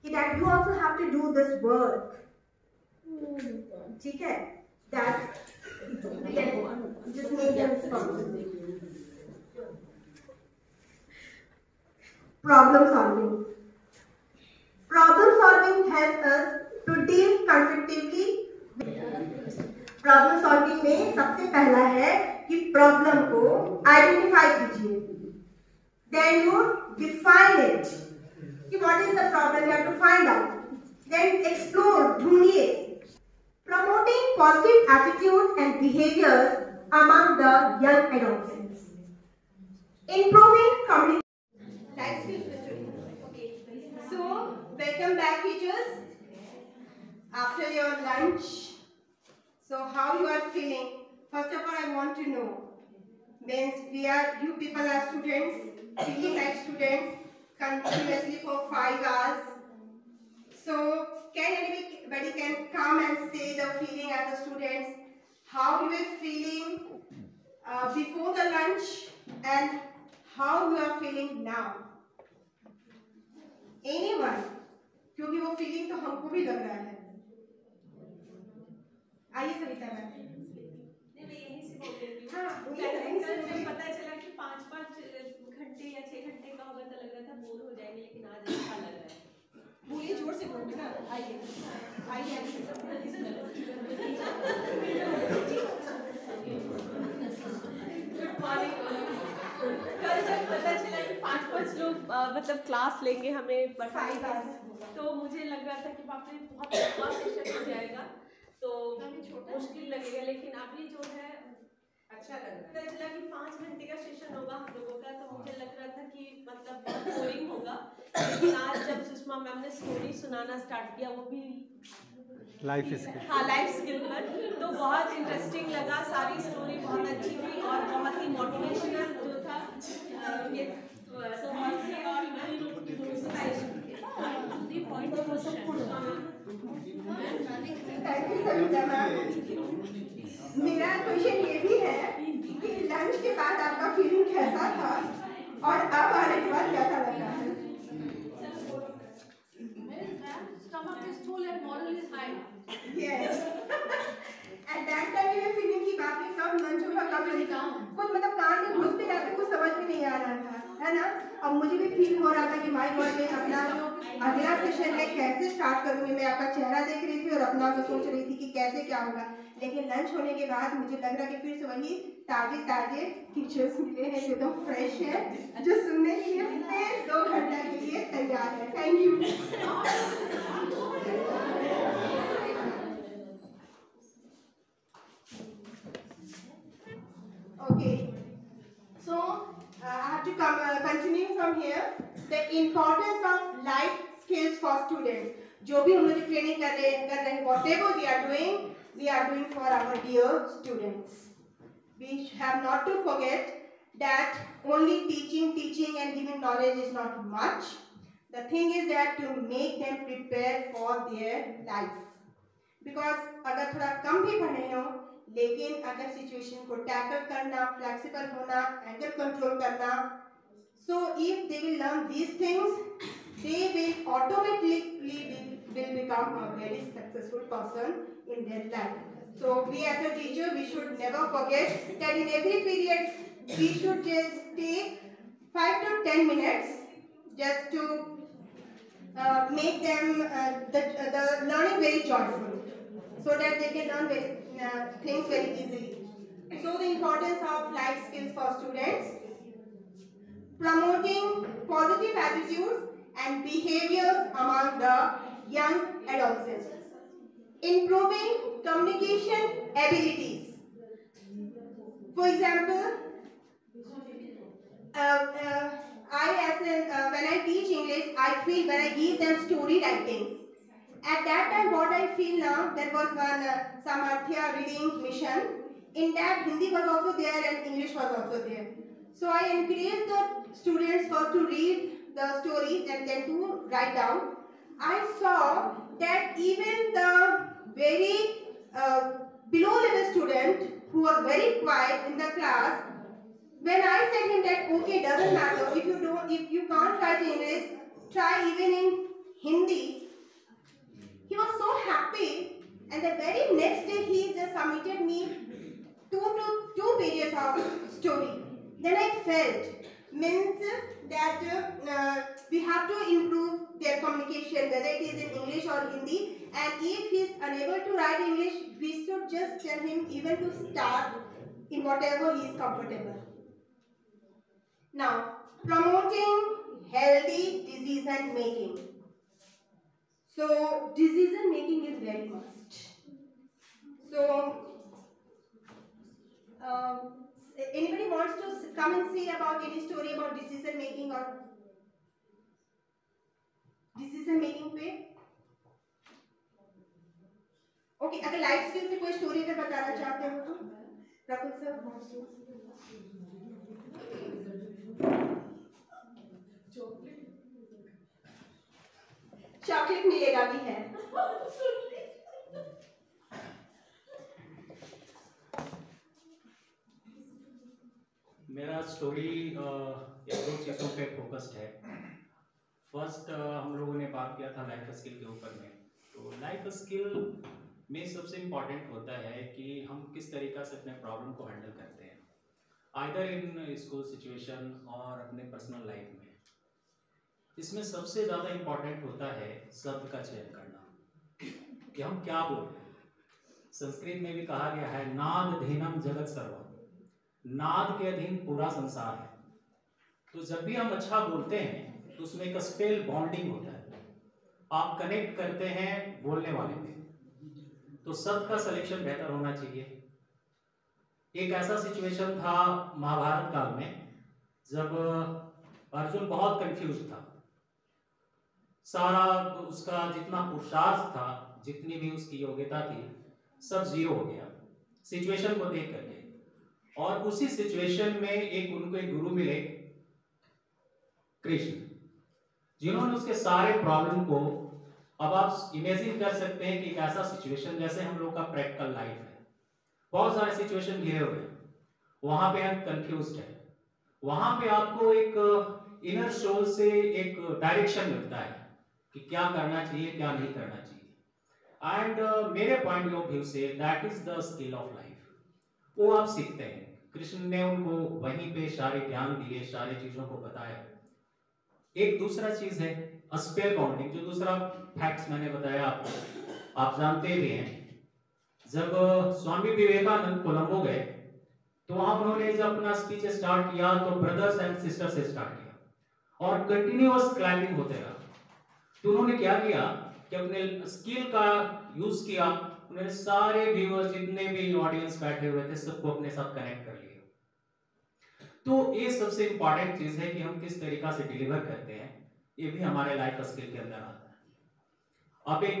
कि that you also have to do this work. ठीक है, that just make them responsible. Problem solving helps us to deal constructively. Problem solving में सबसे पहला है कि प्रॉब्लम को आइडेंटिफाई कीजिए, देन यू डिफाइन इट कि what is the problem, you have to find out, then explore, ढूंढिए। Promoting positive attitudes and behaviors among the young adolescents. Improving communication. Thanks, Mr. Okay. So, welcome back, teachers. After your lunch, so how you are feeling? First of all, I want to know. Means you people are students, feeling like students continuously for 5 hours. So, can anybody can come and say the feeling as a students? How you are feeling before the lunch and how you are feeling now? Anyone? क्योंकि वो feeling तो हमको भी लग रहा है। आइए Savita ma'am. नहीं मैं यहीं से बोल रही हूँ। हाँ, कल जब पता चला कि 5-5 घंटे या 6 घंटे का होगा तो लग रहा था बोर हो जाएंगे, लेकिन आज अच्छा लग रहा है। बोलिए जोर से बोलिए ना। आइए गुड मॉर्निंग। कल जब पता चला कि 5-5 लोग मतलब क्लास लेंगे हमें 5 आवर्स, तो मुझे लग रहा था कि बाप रे बहुत लंबा सेशन हो जाएगा तो मुश्किल लगेगा, लेकिन अभी जो है अच्छा लग रहा पता चला कि 5 घंटे का सेशन होगा हम लोगों का, तो मुझे लग रहा था कि मतलब बहुत बोरिंग होगा, लेकिन आज जब सुषमा मैम ने स्टोरी सुनाना स्टार्ट किया, वो भी लाइफ स्किल, हाँ लाइफ स्किल पर, तो बहुत इंटरेस्टिंग लगा। सारी स्टोरी बहुत अच्छी थी और बहुत ही मोटिवेशनल जो था ये मेरा क्वेश्चन ये भी है कि लंच के बाद आपका फीलिंग कैसा था और अब आने के बाद कैसा लगा है? Stomach is full and moral is high. Yes. At that time ये फीलिंग की बात है, कब लंच होगा कब नहीं, कुछ मतलब कान में घुस भी जाते, कुछ समझ में नहीं आ रहा था, है ना? अब मुझे भी फील हो रहा था कि माय गॉड मैं अपना जो अगला सेशन है कैसे स्टार्ट करूंगी। मैं आपका चेहरा देख रही थी और अपना भी सोच रही थी कि कैसे क्या होगा, लेकिन लंच होने के बाद मुझे लग रहा कि फिर से वही ताजे ताजे टीचर्स मिले हैं जो एकदम फ्रेश है, जो सुनने के लिए फिर 2 घंटा के लिए तैयार है। Thank you. Okay, so I have to continue from here. The importance of life skills for students. जो भी हम लोग ट्रेनिंग कर रहे हैं, whatever we are doing for our dear students. We have not to forget that only teaching and giving knowledge is not much. The thing is that to make them prepare for their life. Because अगर थोड़ा कम भी पढ़े हो, लेकिन अगर situation को tackle करना, flexible होना, एंगर कंट्रोल करना, so if they will learn these things, they will automatically will become a very successful person in their life. So we as a teacher, we should never forget that in every period we should just take 5 to 10 minutes just to make them the learning very joyful, so that they can learn things very easily. So the importance of life skills for students: promoting positive attitudes and behaviors among the young adolescents, improving communication abilities. For example, when I teach English, I feel when I give them story writings. At that time, what I feel now, there was one Samarthya reading mission. In that, Hindi was also there and English was also there. So I encouraged the students first to read the stories and then to write down. I saw that even the very below level student who was very quiet in the class, when I said him that okay, doesn't matter, if you can't write English, try even in Hindi. He was so happy, and the very next day he just submitted me two pages of story. Then I felt means that we have to improve their communication, whether it is in English or Hindi. And if he is unable to write English, we should just tell him even to start in whatever he is comfortable. Now, promoting healthy decision making. So decision making is very must. So anybody wants to come and say about any story about decision making or decision making पे? Okay, अगर life skill से कोई story अगर बताना चाहते हो तो Praful sir. Chocolate मिलेगा भी है। मेरा स्टोरी एक दो चीज़ों पे फोकस्ड है। फर्स्ट हम लोगों ने बात किया था लाइफ स्किल के ऊपर में। तो लाइफ स्किल में सबसे इम्पॉर्टेंट होता है कि हम किस तरीक़ा से अपने प्रॉब्लम को हैंडल करते हैं, आइदर इन स्कूल सिचुएशन और अपने पर्सनल लाइफ में। इसमें सबसे ज़्यादा इम्पॉर्टेंट होता है शब्द का चयन करना कि हम क्या बोल रहे हैं। संस्कृत में भी कहा गया है नादधीनम जगत सर्वम, नाद के अधीन पूरा संसार है। तो जब भी हम अच्छा बोलते हैं तो उसमें एक स्पेल बॉन्डिंग होता है, आप कनेक्ट करते हैं बोलने वाले पे। तो शब्द का सिलेक्शन बेहतर होना चाहिए। एक ऐसा सिचुएशन था महाभारत काल में जब अर्जुन बहुत कंफ्यूज था। सारा उसका जितना पुरुषार्थ था, जितनी भी उसकी योग्यता थी, सब जीरो हो गया सिचुएशन को देख करके। और उसी सिचुएशन में उनको एक गुरु मिले, कृष्ण, जिन्होंने उसके सारे प्रॉब्लम को, अब आप इमेजिन कर सकते हैं कि एक ऐसा सिचुएशन जैसे हम लोग का प्रैक्टिकल लाइफ है, बहुत सारे सिचुएशन घिरे हुए हैं, वहां पे हम कंफ्यूज्ड है, वहां पे आपको एक इनर सोल से एक डायरेक्शन मिलता है कि क्या करना चाहिए क्या नहीं करना चाहिए। एंड मेरे point of view say that is the skill of life. वो आप सीखते हैं। कृष्ण ने उनको वहीं पे सारे ज्ञान दिए, सारी चीजों को बताया। एक दूसरा चीज है स्पेल बाउंडिंग, जो दूसरा फैक्ट्स मैंने बताया आपको, आप जानते भी हैं। जब स्वामी विवेकानंद कोलंबो गए तो वहां उन्होंने जब अपना स्पीच स्टार्ट किया तो ब्रदर्स एंड सिस्टर्स से स्टार्ट किया और कंटिन्यूअस क्लाइंबिंग होते रहा। तो उन्होंने क्या किया कि अपने स्किल का यूज किया, उन्होंने सारे व्यूअर्स जितने भी ऑडियंस बैठे हुए थे सबको अपने साथ कनेक्ट कर लिया। तो ये सबसे इंपॉर्टेंट चीज है कि हम किस तरीका से डिलीवर करते हैं, ये भी हमारे लाइफ स्किल के अंदर आता है। अब एक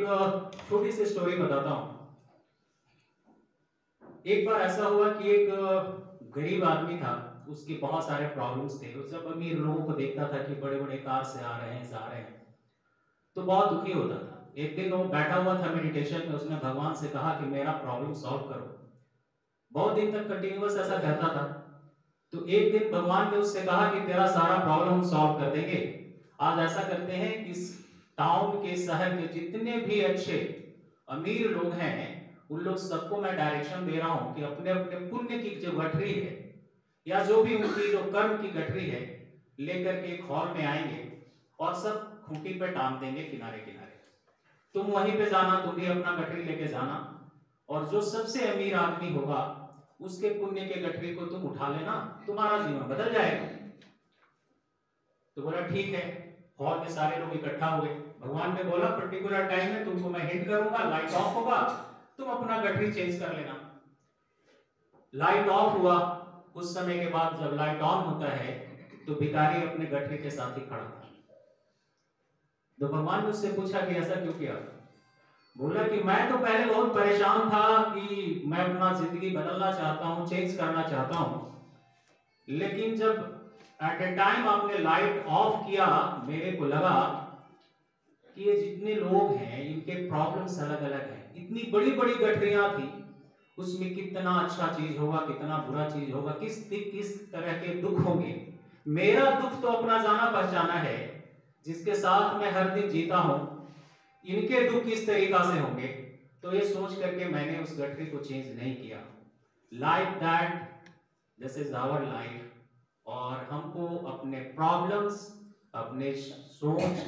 छोटी सी स्टोरी बताता हूं। एक बार ऐसा हुआ कि एक गरीब आदमी था, उसके बहुत सारे प्रॉब्लम्स थे। वो जब अमीर लोगों को देखता था कि बड़े बड़े कार से आ रहे हैं, जा रहे हैं, तो बहुत दुखी होता था। एक दिन वो बैठा हुआ था मेडिटेशन में, उसने भगवान से कहा कि मेरा प्रॉब्लम सॉल्व करो। बहुत दिन तक कंटिन्यूअस ऐसा कहता था। तो एक दिन भगवान ने उससे कहा कि तेरा सारा प्रॉब्लम हम सॉल्व कर देंगे। आज ऐसा करते हैं कि इस टाउन के, शहर के जितने भी अच्छे अमीर लोग हैं, उन लोग सबको मैं डायरेक्शन दे रहा हूं कि अपने अपने पुण्य की जो गठरी है या जो भी उनकी जो कर्म की गठरी है लेकर के एक हॉल में आएंगे और सब खूंटी पे टांग देंगे किनारे किनारे। तुम वहीं पे जाना, तुम भी अपना गठरी लेके जाना, और जो सबसे अमीर आदमी होगा उसके पुण्य के गठरी को तुम उठा लेना, तुम्हारा जीवन बदल जाएगा। तो बोला ठीक है। हॉल में सारे लोग इकट्ठा हुए। भगवान ने बोला पर्टिकुलर टाइम में तुमको मैं हिंट करूंगा, लाइट ऑफ होगा, तुम अपना गठरी चेंज कर लेना। लाइट ऑफ हुआ। कुछ समय के बाद जब लाइट ऑन होता है तो भिखारी अपने गठरी के साथ ही खड़ा था। तो भगवान ने उससे पूछा कि ऐसा क्यों किया? बोला कि मैं तो पहले बहुत परेशान था कि मैं अपना जिंदगी बदलना चाहता हूं, चेंज करना चाहता हूं, लेकिन जब एट ए टाइम आपने लाइट ऑफ किया, मेरे को लगा कि ये जितने लोग हैं इनके प्रॉब्लम्स अलग अलग हैं। इतनी बड़ी बड़ी गठरियां थी, उसमें कितना अच्छा चीज होगा, कितना बुरा चीज होगा, किस तरह के दुख होंगे। मेरा दुख तो अपना जाना पहचाना है, जिसके साथ मैं हर दिन जीता हूं, इनके दुख किस तरीका से होंगे। तो ये सोच करके मैंने उस गठरी को चेंज नहीं किया। Like that this is our life. और हमको अपने प्रॉब्लम्स, अपने सोच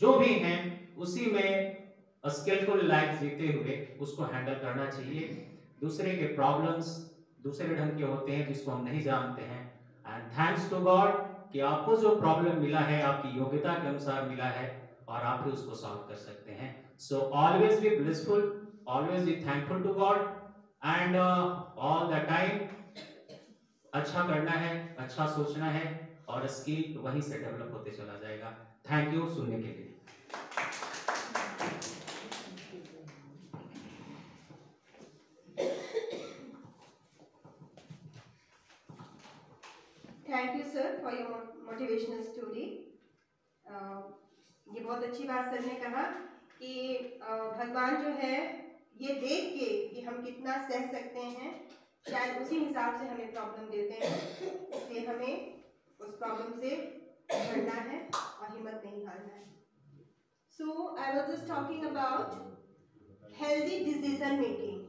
जो भी हैं, उसी में स्किलफुल लाइफ जीते हुए उसको हैंडल करना चाहिए। दूसरे के प्रॉब्लम्स दूसरे ढंग के होते हैं जिसको हम नहीं जानते हैं। एंड थैंक्स टू गॉड कि आपको जो प्रॉब्लम मिला है आपकी योग्यता के अनुसार मिला है और आप भी उसको सॉल्व कर सकते हैं। So always be blissful, always be thankful to God and all the time अच्छा करना है, अच्छा सोचना है और स्किल वहीं से डेवलप होते चला जाएगा। थैंक यू सुनने के लिए। Thank you sir for your motivational story. ये बहुत अच्छी बात सर ने कहा कि भगवान जो है ये देख के कि हम कितना सह सकते हैं, शायद उसी हिसाब से हमें प्रॉब्लम देते हैं, इसलिए हमें उस प्रॉब्लम से लड़ना है और हिम्मत नहीं हारना है। So I was just talking about healthy decision making.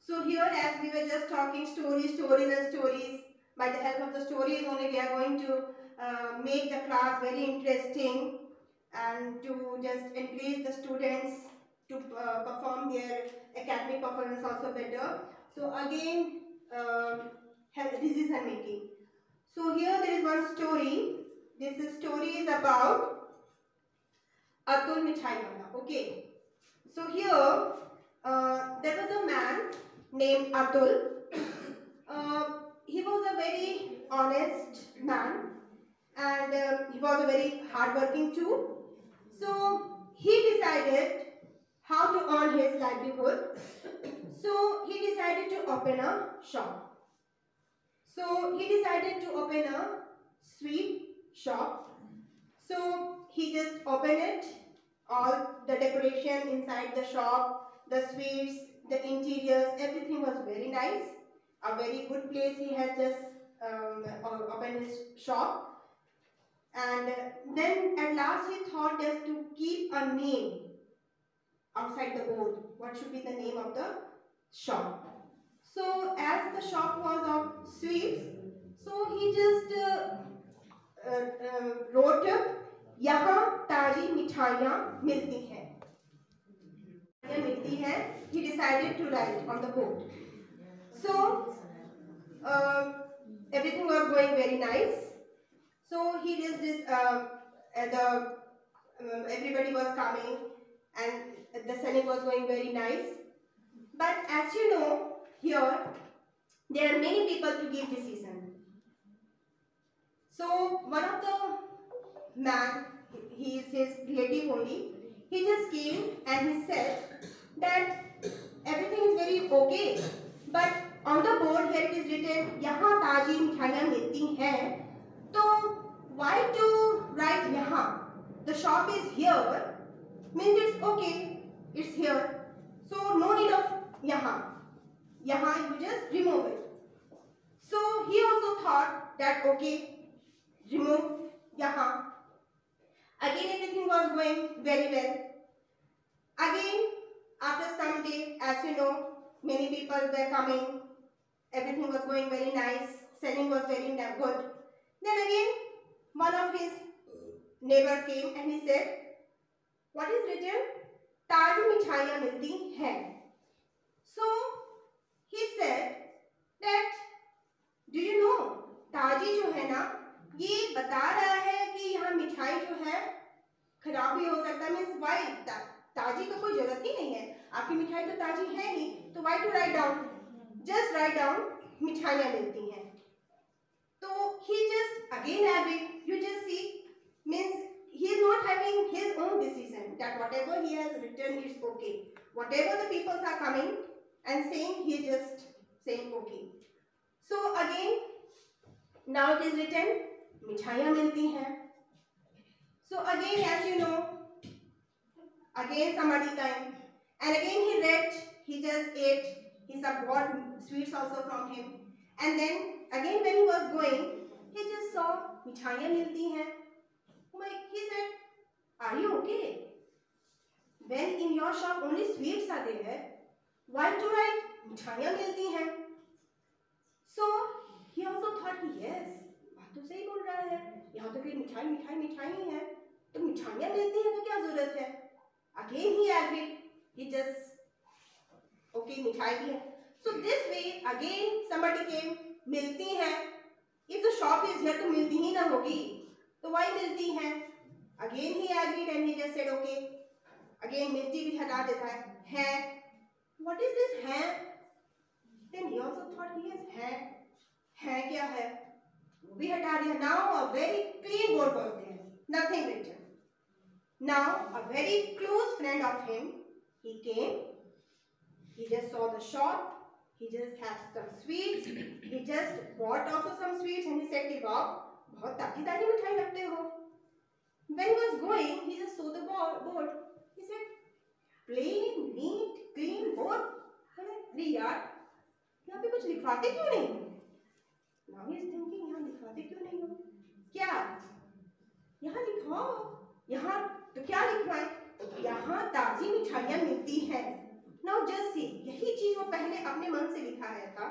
So here, as we were just talking stories and stories, by the help of the stories only we are going to make the class very interesting and to just encourage the students to perform their academic performance also better. So again, healthy decision making. So here there is one story. This story is about Atul Mithai Wala. Okay. So here there was a man named Atul. honest man, and he was a very hardworking too. So he decided how to earn his livelihood. So he decided to open a shop. So he decided to open a sweet shop. So he just opened it, all the decoration inside the shop, the sweets, the interiors, everything was very nice. A very good place he had just opened his shop. And then at last he thought just to keep a name outside the board. What should be the name of the shop? So as the shop was of sweets, so he just wrote, यहाँ ताजी मिठाइयाँ मिलती हैं. मिलती हैं. He decided to write on the board. So everything was going very nice. So he just everybody was coming and the selling was going very nice. But as you know, here there are many people to give decision. So one of the man, he is his relative only, he just came and he said that everything is very okay, but on the board here it is written यहाँ ताजी मिठाइयाँ मिलती हैं, तो why to write यहाँ? The shop is here, means it's okay, it's here, so no need of यहाँ. यहाँ you just remove it. So he also thought that okay, remove यहाँ. Again everything was going very well. Again after some day, as you know, many people were coming, everything was going very nice, selling was very good. Then again one of his neighbor came and he said, what is written? ताजी मिठाइयाँ मिलती हैं. So he said that, do you know, ताजी जो है ना, ये बता रहा है कि यहाँ मिठाई जो है खराब भी हो सकता है. मीन्स वाई ताजी का कोई जरूरत ही नहीं है, आपकी मिठाई तो ताजी है ही, तो why to write down, just write down मिठाइयाँ मिलती हैं. तो he just again agreed. You just see, means he is not having his own decision that whatever he has written is okay. Whatever the people are coming and saying, he is just saying okay. So again, now it is written, मिठाइयाँ मिलती हैं. So again, as you know, again somebody came and again he read, he just ate, he bought sweets also from him, and then again when he was going, he just saw मिठाइयाँ मिलती हैं. He said, are you okay? When in your shop only sweets are there, why to write मिठाइयाँ मिलती हैं? So he also thought, yes, बात तो सही बोल रहा है, यहाँ तो कोई मिठाई मिठाई मिठाई ही है, तो मिठाइयाँ मिलती हैं तो क्या जरूरत है? Again he agreed. He just okay, मिठाई भी है. So this way again somebody came, मिलती हैं. If the shop is here तो मिलती ही ना होगी, तो why मिलती हैं? Again he agreed and he just said okay. Again मिलती भी हटा देता है. What is this है? Then he also thought, yes, है क्या है? वो भी हटा दिया. Now a very clean board was there, nothing written. Now a very close friend of him, he came, he just saw the shop, he just had some sweets, he just bought also some sweets and he said, wow, बहुत ताजी ताजी मिठाई लगते हो. When he was going, he just saw the board. He said, plain, neat, clean board. अरे यार, यहाँ पे कुछ लिखवाते क्यों नहीं? Now he is thinking, यहाँ लिखवाते क्यों नहीं हो? क्या? यहाँ लिखवाओ. यहाँ तो क्या लिखवाएं? यहाँ ताजी मिठाइयाँ मिलती हैं. Now just see, यही चीज वो पहले अपने मन से लिखा है था,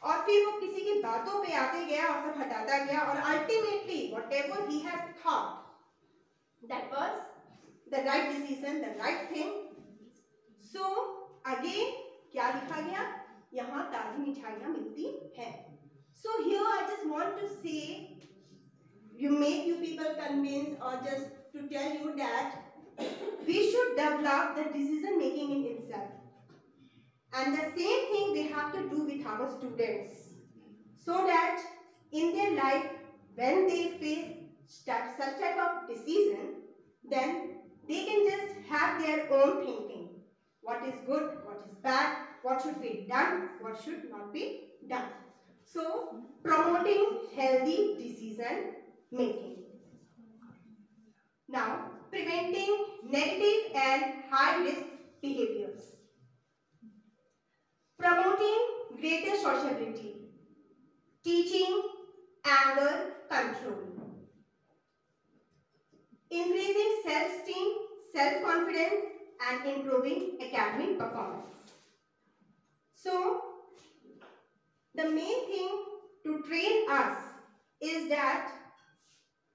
और फिर वो किसी की बातों पे आते गया और सब हटाता गया, और ultimately whatever he has thought, that was the right decision, the right thing. So again क्या लिखा गया? यहाँ ताजी मिठाइयाँ मिलती हैं. So here I just want to say, you make you people convince, or just to tell you that we should develop the decision making in itself. And the same thing we have to do with our students, so that in their life, when they face such type of decision, then they can just have their own thinking. What is good, what is bad, what should be done, what should not be done. So, promoting healthy decision making. Now, preventing negative and high risk behaviors. Promoting greater sociability. Teaching anger control. Increasing self-esteem, self-confidence, and improving academic performance. So, the main thing to train us is that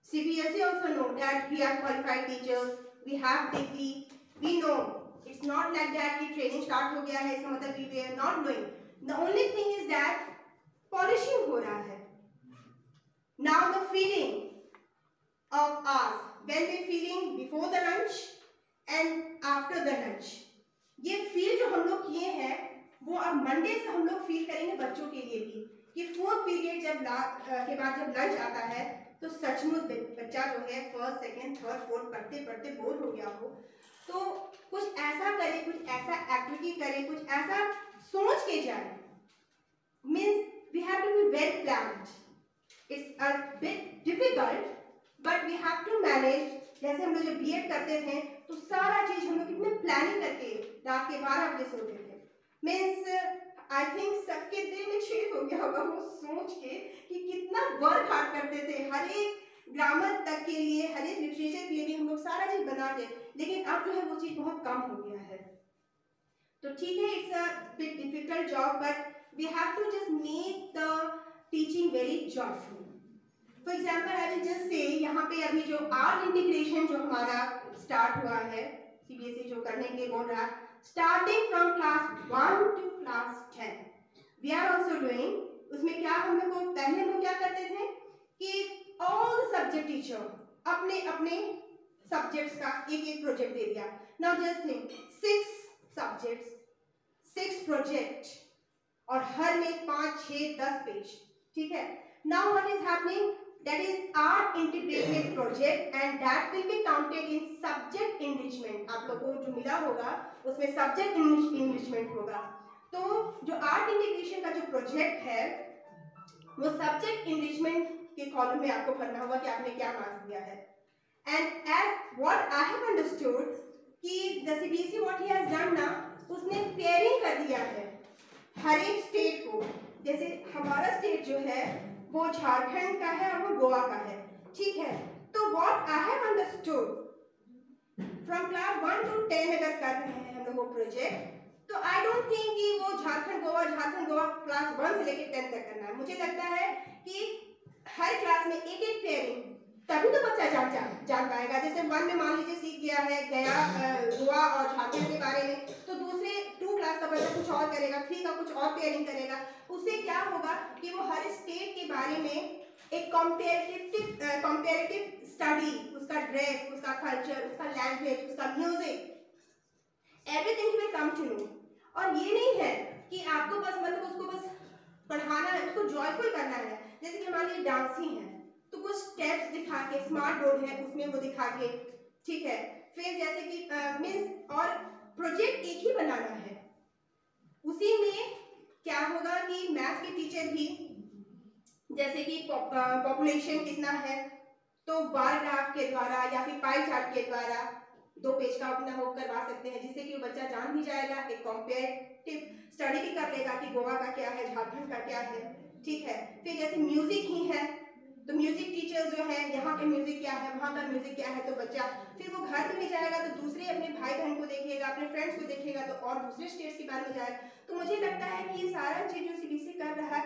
CBSE also know that we are qualified teachers, we have degree, we know. It's not like that कि training start हो गया है, इसका मतलब we are not knowing. The only thing is that polishing हो रहा है. Now the feeling of us, when we feeling before the lunch and after the lunch, ये फील जो हम लोग किए हैं वो अब मंडे से हम लोग फील करेंगे बच्चों के लिए भी कि फोर्थ पीरियड के बाद जब लंच आता है तो सचमुच बच्चा जो है फर्स्ट सेकंड थर्ड फोर्थ पढ़ते पढ़ते बोर हो गया हो तो कुछ ऐसा करे, कुछ ऐसा एक्टिविटी करे, कुछ ऐसा सोच के जाए. Means we have to be well planned. It's a bit difficult but we have to manage. जैसे हम लोग जब बीएड करते थे तो सारा चीज हम लोग कितने प्लानिंग करके रात के 12 बजे सोते थे. मीन्स आई थिंक सबके दिल में छेद हो गया होगा वो सोच के कि कितना वर्क हार्ड करते थे. हर एक ग्रामर तक के लिए, हर एक लिटरेचर के लिए भी हम लोग सारा चीज बनाते. लेकिन अब जो है वो चीज बहुत कम हो गया है. तो ठीक है, it's a bit difficult job but we have to just make the teaching very joyful. For example I will just say यहाँ पे अभी जो आर्ट इंटीग्रेशन जो हमारा स्टार्ट हुआ है, सीबीएसई जो करने के बोल रहा, starting from class 1 to class 10 we are also doing. उसमें क्या हम लोग को पहले हम लोग क्या करते थे कि ऑल सब्जेक्ट टीचर अपने अपने सब्जेक्ट्स का एक एक प्रोजेक्ट दे दिया. Now just think 6 subjects 6 project और हर में 5, 6, 10 पेज. ठीक है. Now what is happening, that is art integrated project and that will be counted in subject enrichment. आप लोगों को जो मिला होगा उसमें subject enrichment होगा. तो जो art integration का जो प्रोजेक्ट है वो subject enrichment के कॉलम में आपको करना होगा कि आपने क्या मार्क्स दिया है. And as what I have understood कि the CBSE what he has done ना, उसने पेयरिंग कर दिया है हर एक स्टेट को. जैसे हमारा स्टेट जो है वो झारखंड का है और वो गोवा का है. ठीक है. तो what I have understood from class 1 to 10 अगर कर रहे हैं हम लोग वो प्रोजेक्ट तो आई डोंट थिंक कि वो झारखंड गोवा क्लास 1 से लेकर 10 तक करना है. मुझे लगता है कि हर क्लास में एक एक पेयरिंग तभी तो बच्चा जान पाएगा. जैसे 1 में मान लीजिए सीख गया है गया गोवा और झारखंड के बारे में तो दूसरे 2 क्लास का बच्चा कुछ और करेगा, 3 का कुछ और पेयरिंग करेगा. उससे क्या होगा कि वो हर स्टेट के बारे में एक कंपैरेटिव स्टडी, उसका ड्रेस, उसका कल्चर, उसका लैंग्वेज, उसका music, everything will come to know. और ये नहीं है कि आपको बस मतलब उसको बस पढ़ाना है, उसको जॉयफुल करना है. जैसे कि हमारे डांस ही है तो कुछ स्टेप्स दिखा के, स्मार्ट बोर्ड है उसमें वो दिखा के. ठीक है. फिर जैसे कि मीन्स और प्रोजेक्ट एक ही बनाना है. उसी में क्या होगा कि मैथ्स के टीचर भी जैसे कि पॉपुलेशन कितना है तो बार ग्राफ के द्वारा या फिर पाई चार्ट के द्वारा 2 पेज का अपना वो करवा सकते हैं जिससे कि वो बच्चा जान भी जाएगा, एक कंपैरेटिव स्टडी भी कर लेगा कि गोवा का क्या है, झारखंड का क्या है. ठीक है. फिर जैसे म्यूजिक ही है तो म्यूजिक टीचर जो है यहाँ पे म्यूजिक क्या है, वहाँ का म्यूजिक क्या है, तो बच्चा फिर वो घर में भी जाएगा तो दूसरे अपने भाई बहन को देखेगा, अपने फ्रेंड्स को देखेगा तो और दूसरे स्टेट्स के बारे में जाएगा. तो मुझे लगता है कि ये सारा चीज जो सीबीएसई कर रहा है,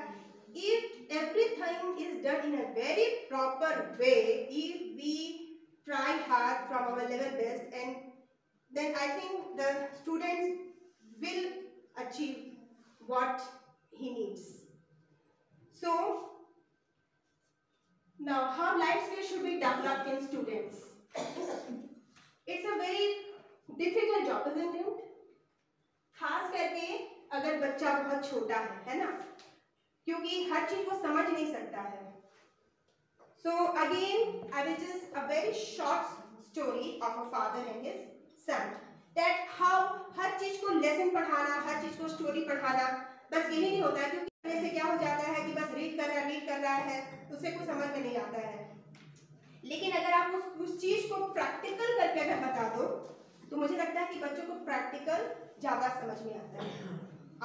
if everything is done in a very proper way, if we try hard from our level best, and then I think the students will achieve what he needs. So now how life skills should be developed in students? It's a very difficult job, isn't it? खास करके अगर बच्चा बहुत छोटा है ना, क्यों क्योंकि हर चीज को समझ नहीं सकता है। So again, I will just a very short story of a father and his son. That how हर चीज को लेसन पढ़ाना, हर चीज को स्टोरी पढ़ाना, बस यही नहीं होता है, क्योंकि करने से क्या हो जाता है कि बस रीड कर रहा है, उसे कुछ समझ में नहीं आता है। लेकिन अगर आप उस चीज को प्रैक्टिकल करके अगर बता दो तो मुझे लगता है कि बच्चों को प्रैक्टिकल ज्यादा समझ में आता है।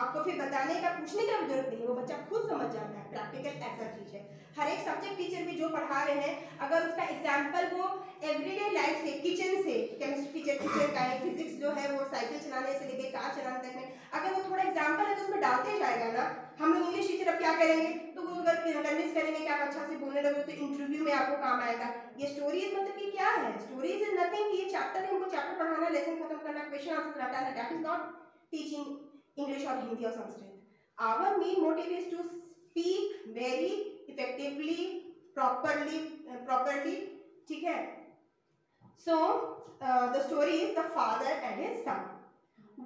आपको फिर बताने का पूछने का जरूरत नहीं, वो बच्चा खुद समझ जाता है। प्रैक्टिकल ऐसा चीज है। हर एक सब्जेक्ट टीचर भी जो पढ़ा रहे हैं, अगर उसका एग्जाम्पल वो एवरीडे लाइफ से, किचन से, केमिस्ट्री टीचर किचन का है, फिजिक्स जो है वो साइकिल चलाने से लेकर कार चलाने तक में, अगर वो थोड़ा एग्जाम्पल है तो उसमें डालते जाएगा ना। हम लोग इंग्लिश टीचर अब क्या करेंगे, तो वो अगर कन्विंस करेंगे कि आप अच्छा से बोलने लगे तो इंटरव्यू में आपको काम आएगा। ये स्टोरीज मतलब कि क्या है, स्टोरीज इज नथिंग। ये चैप्टर है, हमको चैप्टर पढ़ाना, लेसन खत्म करना, क्वेश्चन आंसर कराना, that is not teaching English or Hindi or Sanskrit. Our main motive is to speak very effectively, properly, ठीक है? So the story is the father and his son.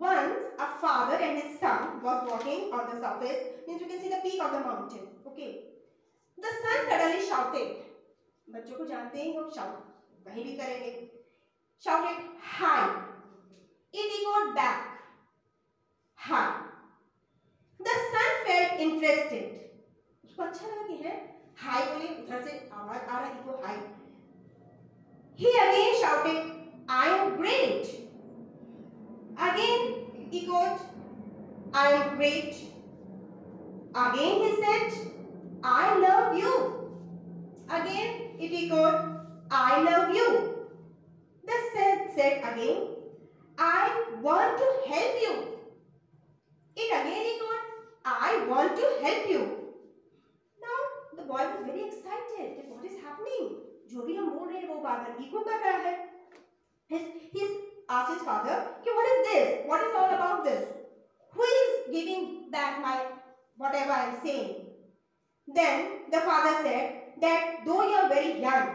Once a father and his son was walking on the surface, means you can see the peak of the mountain. Okay. The son suddenly shouted. बच्चों को जानते ही हो, shout कहीं भी करेंगे. Shouted hi. It echoed back. Hi. The son felt interested. उसको अच्छा लगा कि है हाई बोले, उधर से आवाज आ रहा है, इको हाई. He again shouted, I am great. Again echoed, I am great. Again he said, I love you. Again it echoed, I love you. The son said again, I want to help you. It again echoed, I want to help you. Now the boy was very excited that what is happening. जो भी हम बोल रहे हैं वो बार-बार eco कर रहा है. He asked his father, "Okay, what is this? What is all about this? Who is giving back my whatever I am saying?" Then the father said that though you are very young,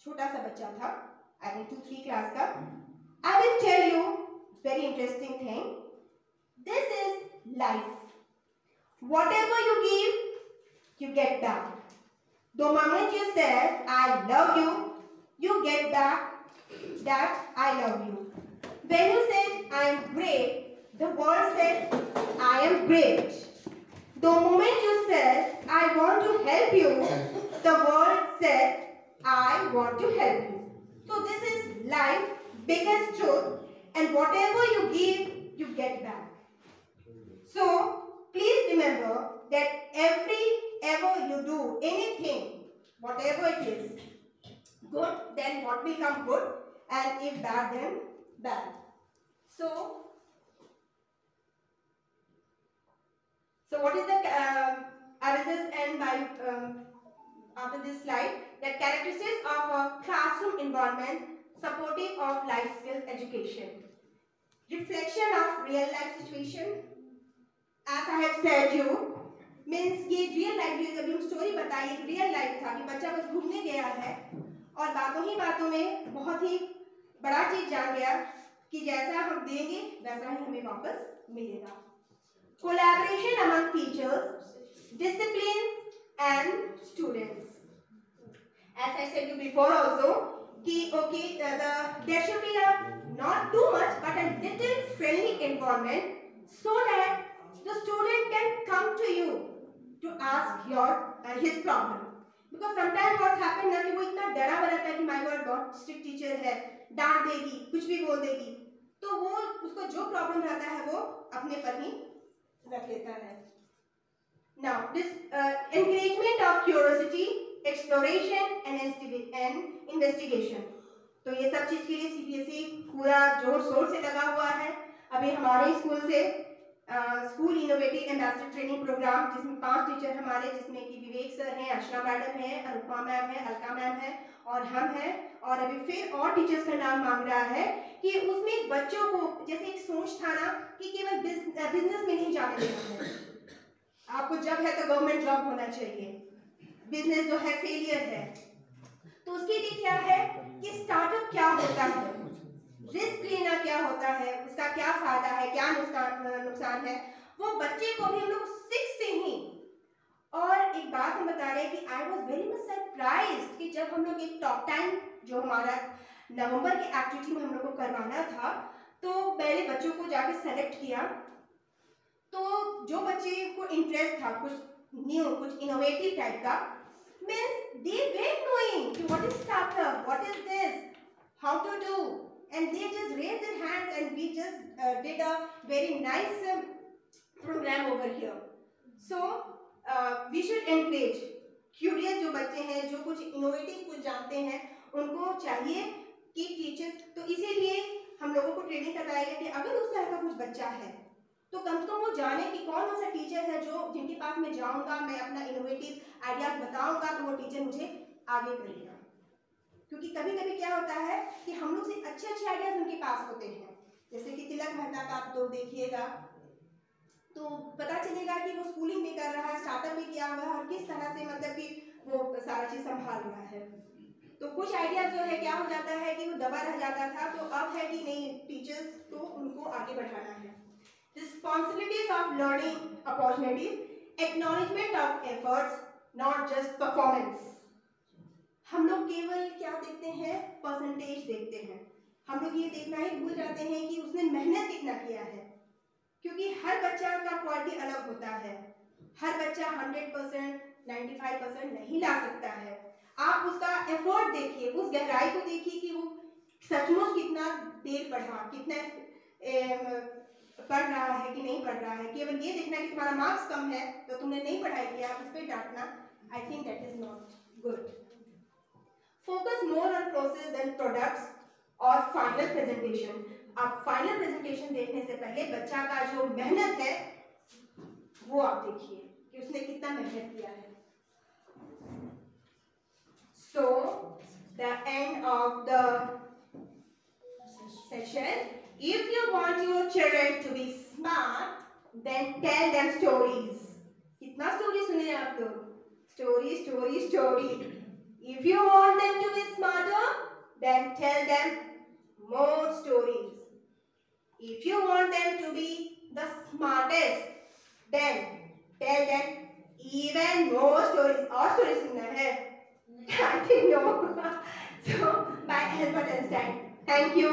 छोटा सा बच्चा था, I think 2-3 class का, I will tell you very interesting thing. This is life. Whatever you give, you get back. The moment you said I love you, you get back that I love you. When you said I am great, the world said I am great. The moment you said I want to help you, the world said I want to help you. So this is life, biggest truth, and whatever you give, you get back. So please remember that ever you do anything, whatever it is, good, then what will come good, and if bad, then bad. So what is the I will just end by after this slide, that characteristics of a classroom environment supportive of life skills education. Reflection of real life situation. As I have said you, means ये real life, जब हम story बताई, real life था कि बच्चा बस घूमने गया है और बातों ही बातों में बहुत ही बड़ा चीज जान गया कि जैसा हम देंगे वैसा ही हमें वापस मिलेगा. Collaboration among teachers, discipline and students. As I said you before also, कि okay, there should be not too much but a little friendly environment so that the student can come to you to ask his problem. Because sometimes what happen ना कि वो इतना डरा हुआ रहता है कि my God बहुत strict teacher है, डांट देगी, कुछ भी बोल देगी, तो वो उसको जो प्रॉब्लम रहता है वो अपने पर ही रख लेता है. Now this encouragement of curiosity, exploration and investigation. तो ये सब चीज के लिए CBSE पूरा जोर शोर से लगा हुआ है. अभी हमारे स्कूल से school innovative ambassador training program, जिसमें 5 टीचर हमारे, जिसमें कि विवेक सर हैं, अर्चना मैडम है, अनुपमा मैम है, अलका मैम है और हम हैं, और अभी फिर और टीचर्स का नाम मांग रहा है कि उसमें बच्चों को, जैसे एक सोच था ना कि केवल बिजनेस में नहीं जाने देना है, आपको जब है तो गवर्नमेंट जॉब होना चाहिए, बिजनेस जो है फेलियर है, तो उसके लिए क्या है कि स्टार्टअप क्या होता है, रिस्क लेना क्या होता है, उसका क्या फायदा है, क्या नुकसान है, वो बच्चे को भी हम लोग 6 से ही, और सरप्राइज्ड कि जब हम लोग एक टॉप टाइम जो हमारा नवंबर के एक्टिविटी में हम लोग को करवाना था, तो पहले बच्चों को जाके सेलेक्ट किया। तो जो बच्चे को इंटरेस्ट था कुछ न्यू, कुछ इनोवेटिव टाइप का, means they went knowing what is startup, what is this, how to do, and they just raised their hands and we just did a very nice program over here. So we should encourage curious जो बच्चे हैं, जो कुछ innovative कुछ जानते हैं, उनको चाहिए कि टीचर्स, तो इसीलिए हम लोगों को ट्रेनिंग करवाया गया कि अगर उस तरह का कुछ बच्चा है तो कम से कम वो जाने कि कौन सा टीचर है जो जिनके पास मैं जाऊंगा, मैं अपना इनोवेटिव आइडियाज बताऊंगा तो वो टीचर मुझे आगे करेगा। क्योंकि कभी कभी क्या होता है कि हम लोग से अच्छे अच्छे आइडियाज उनके पास होते हैं, जैसे कि तिलक मेहता का आप लोग देखिएगा तो पता चलेगा कि वो स्कूलिंग भी कर रहा है, स्टार्टअप भी किया हुआ है और किस तरह से मतलब कि वो सारा चीज संभाल रहा है। तो कुछ आइडियाज जो है क्या हो जाता है कि वो दबा रह जाता था, तो अब है कि नहीं, टीचर्स को उनको आगे बढ़ाना है। Responsibilities of learning opportunities, acknowledgement of efforts, not just performance. हम लोग केवल क्या देखते हैं, परसेंटेज देखते हैं, हम लोग ये देखना ही भूल जाते हैं कि उसने मेहनत कितना किया है। क्योंकि हर बच्चा का क्वालिटी अलग होता है, हर बच्चा 100%, 95% नहीं ला सकता है। आप उसका एफर्ट देखिए, उस गहराई को देखिए कि वो सचमुच कितना देर पढ़ा, कितना पढ़ रहा है कि नहीं पढ़ रहा है। केवल ये देखना कि तुम्हारा मार्क्स कम है तो तुमने नहीं पढ़ाई किया, उस पर डांटना, I think that is not good. Focus more on process than products और final presentation। आप फाइनल प्रेजेंटेशन देखने से पहले बच्चा का जो मेहनत है वो आप देखिए कि उसने कितना मेहनत किया है। So the end of the session. If you want your children to be smart, then tell them stories. कितना स्टोरी सुने आप लोग? Story, story, story. If you want them to be smarter, then tell them more stories. If you want them to be the smartest, then tell them even more stories. और stories सुनना है? I think no. So, by Albert Einstein. Thank you.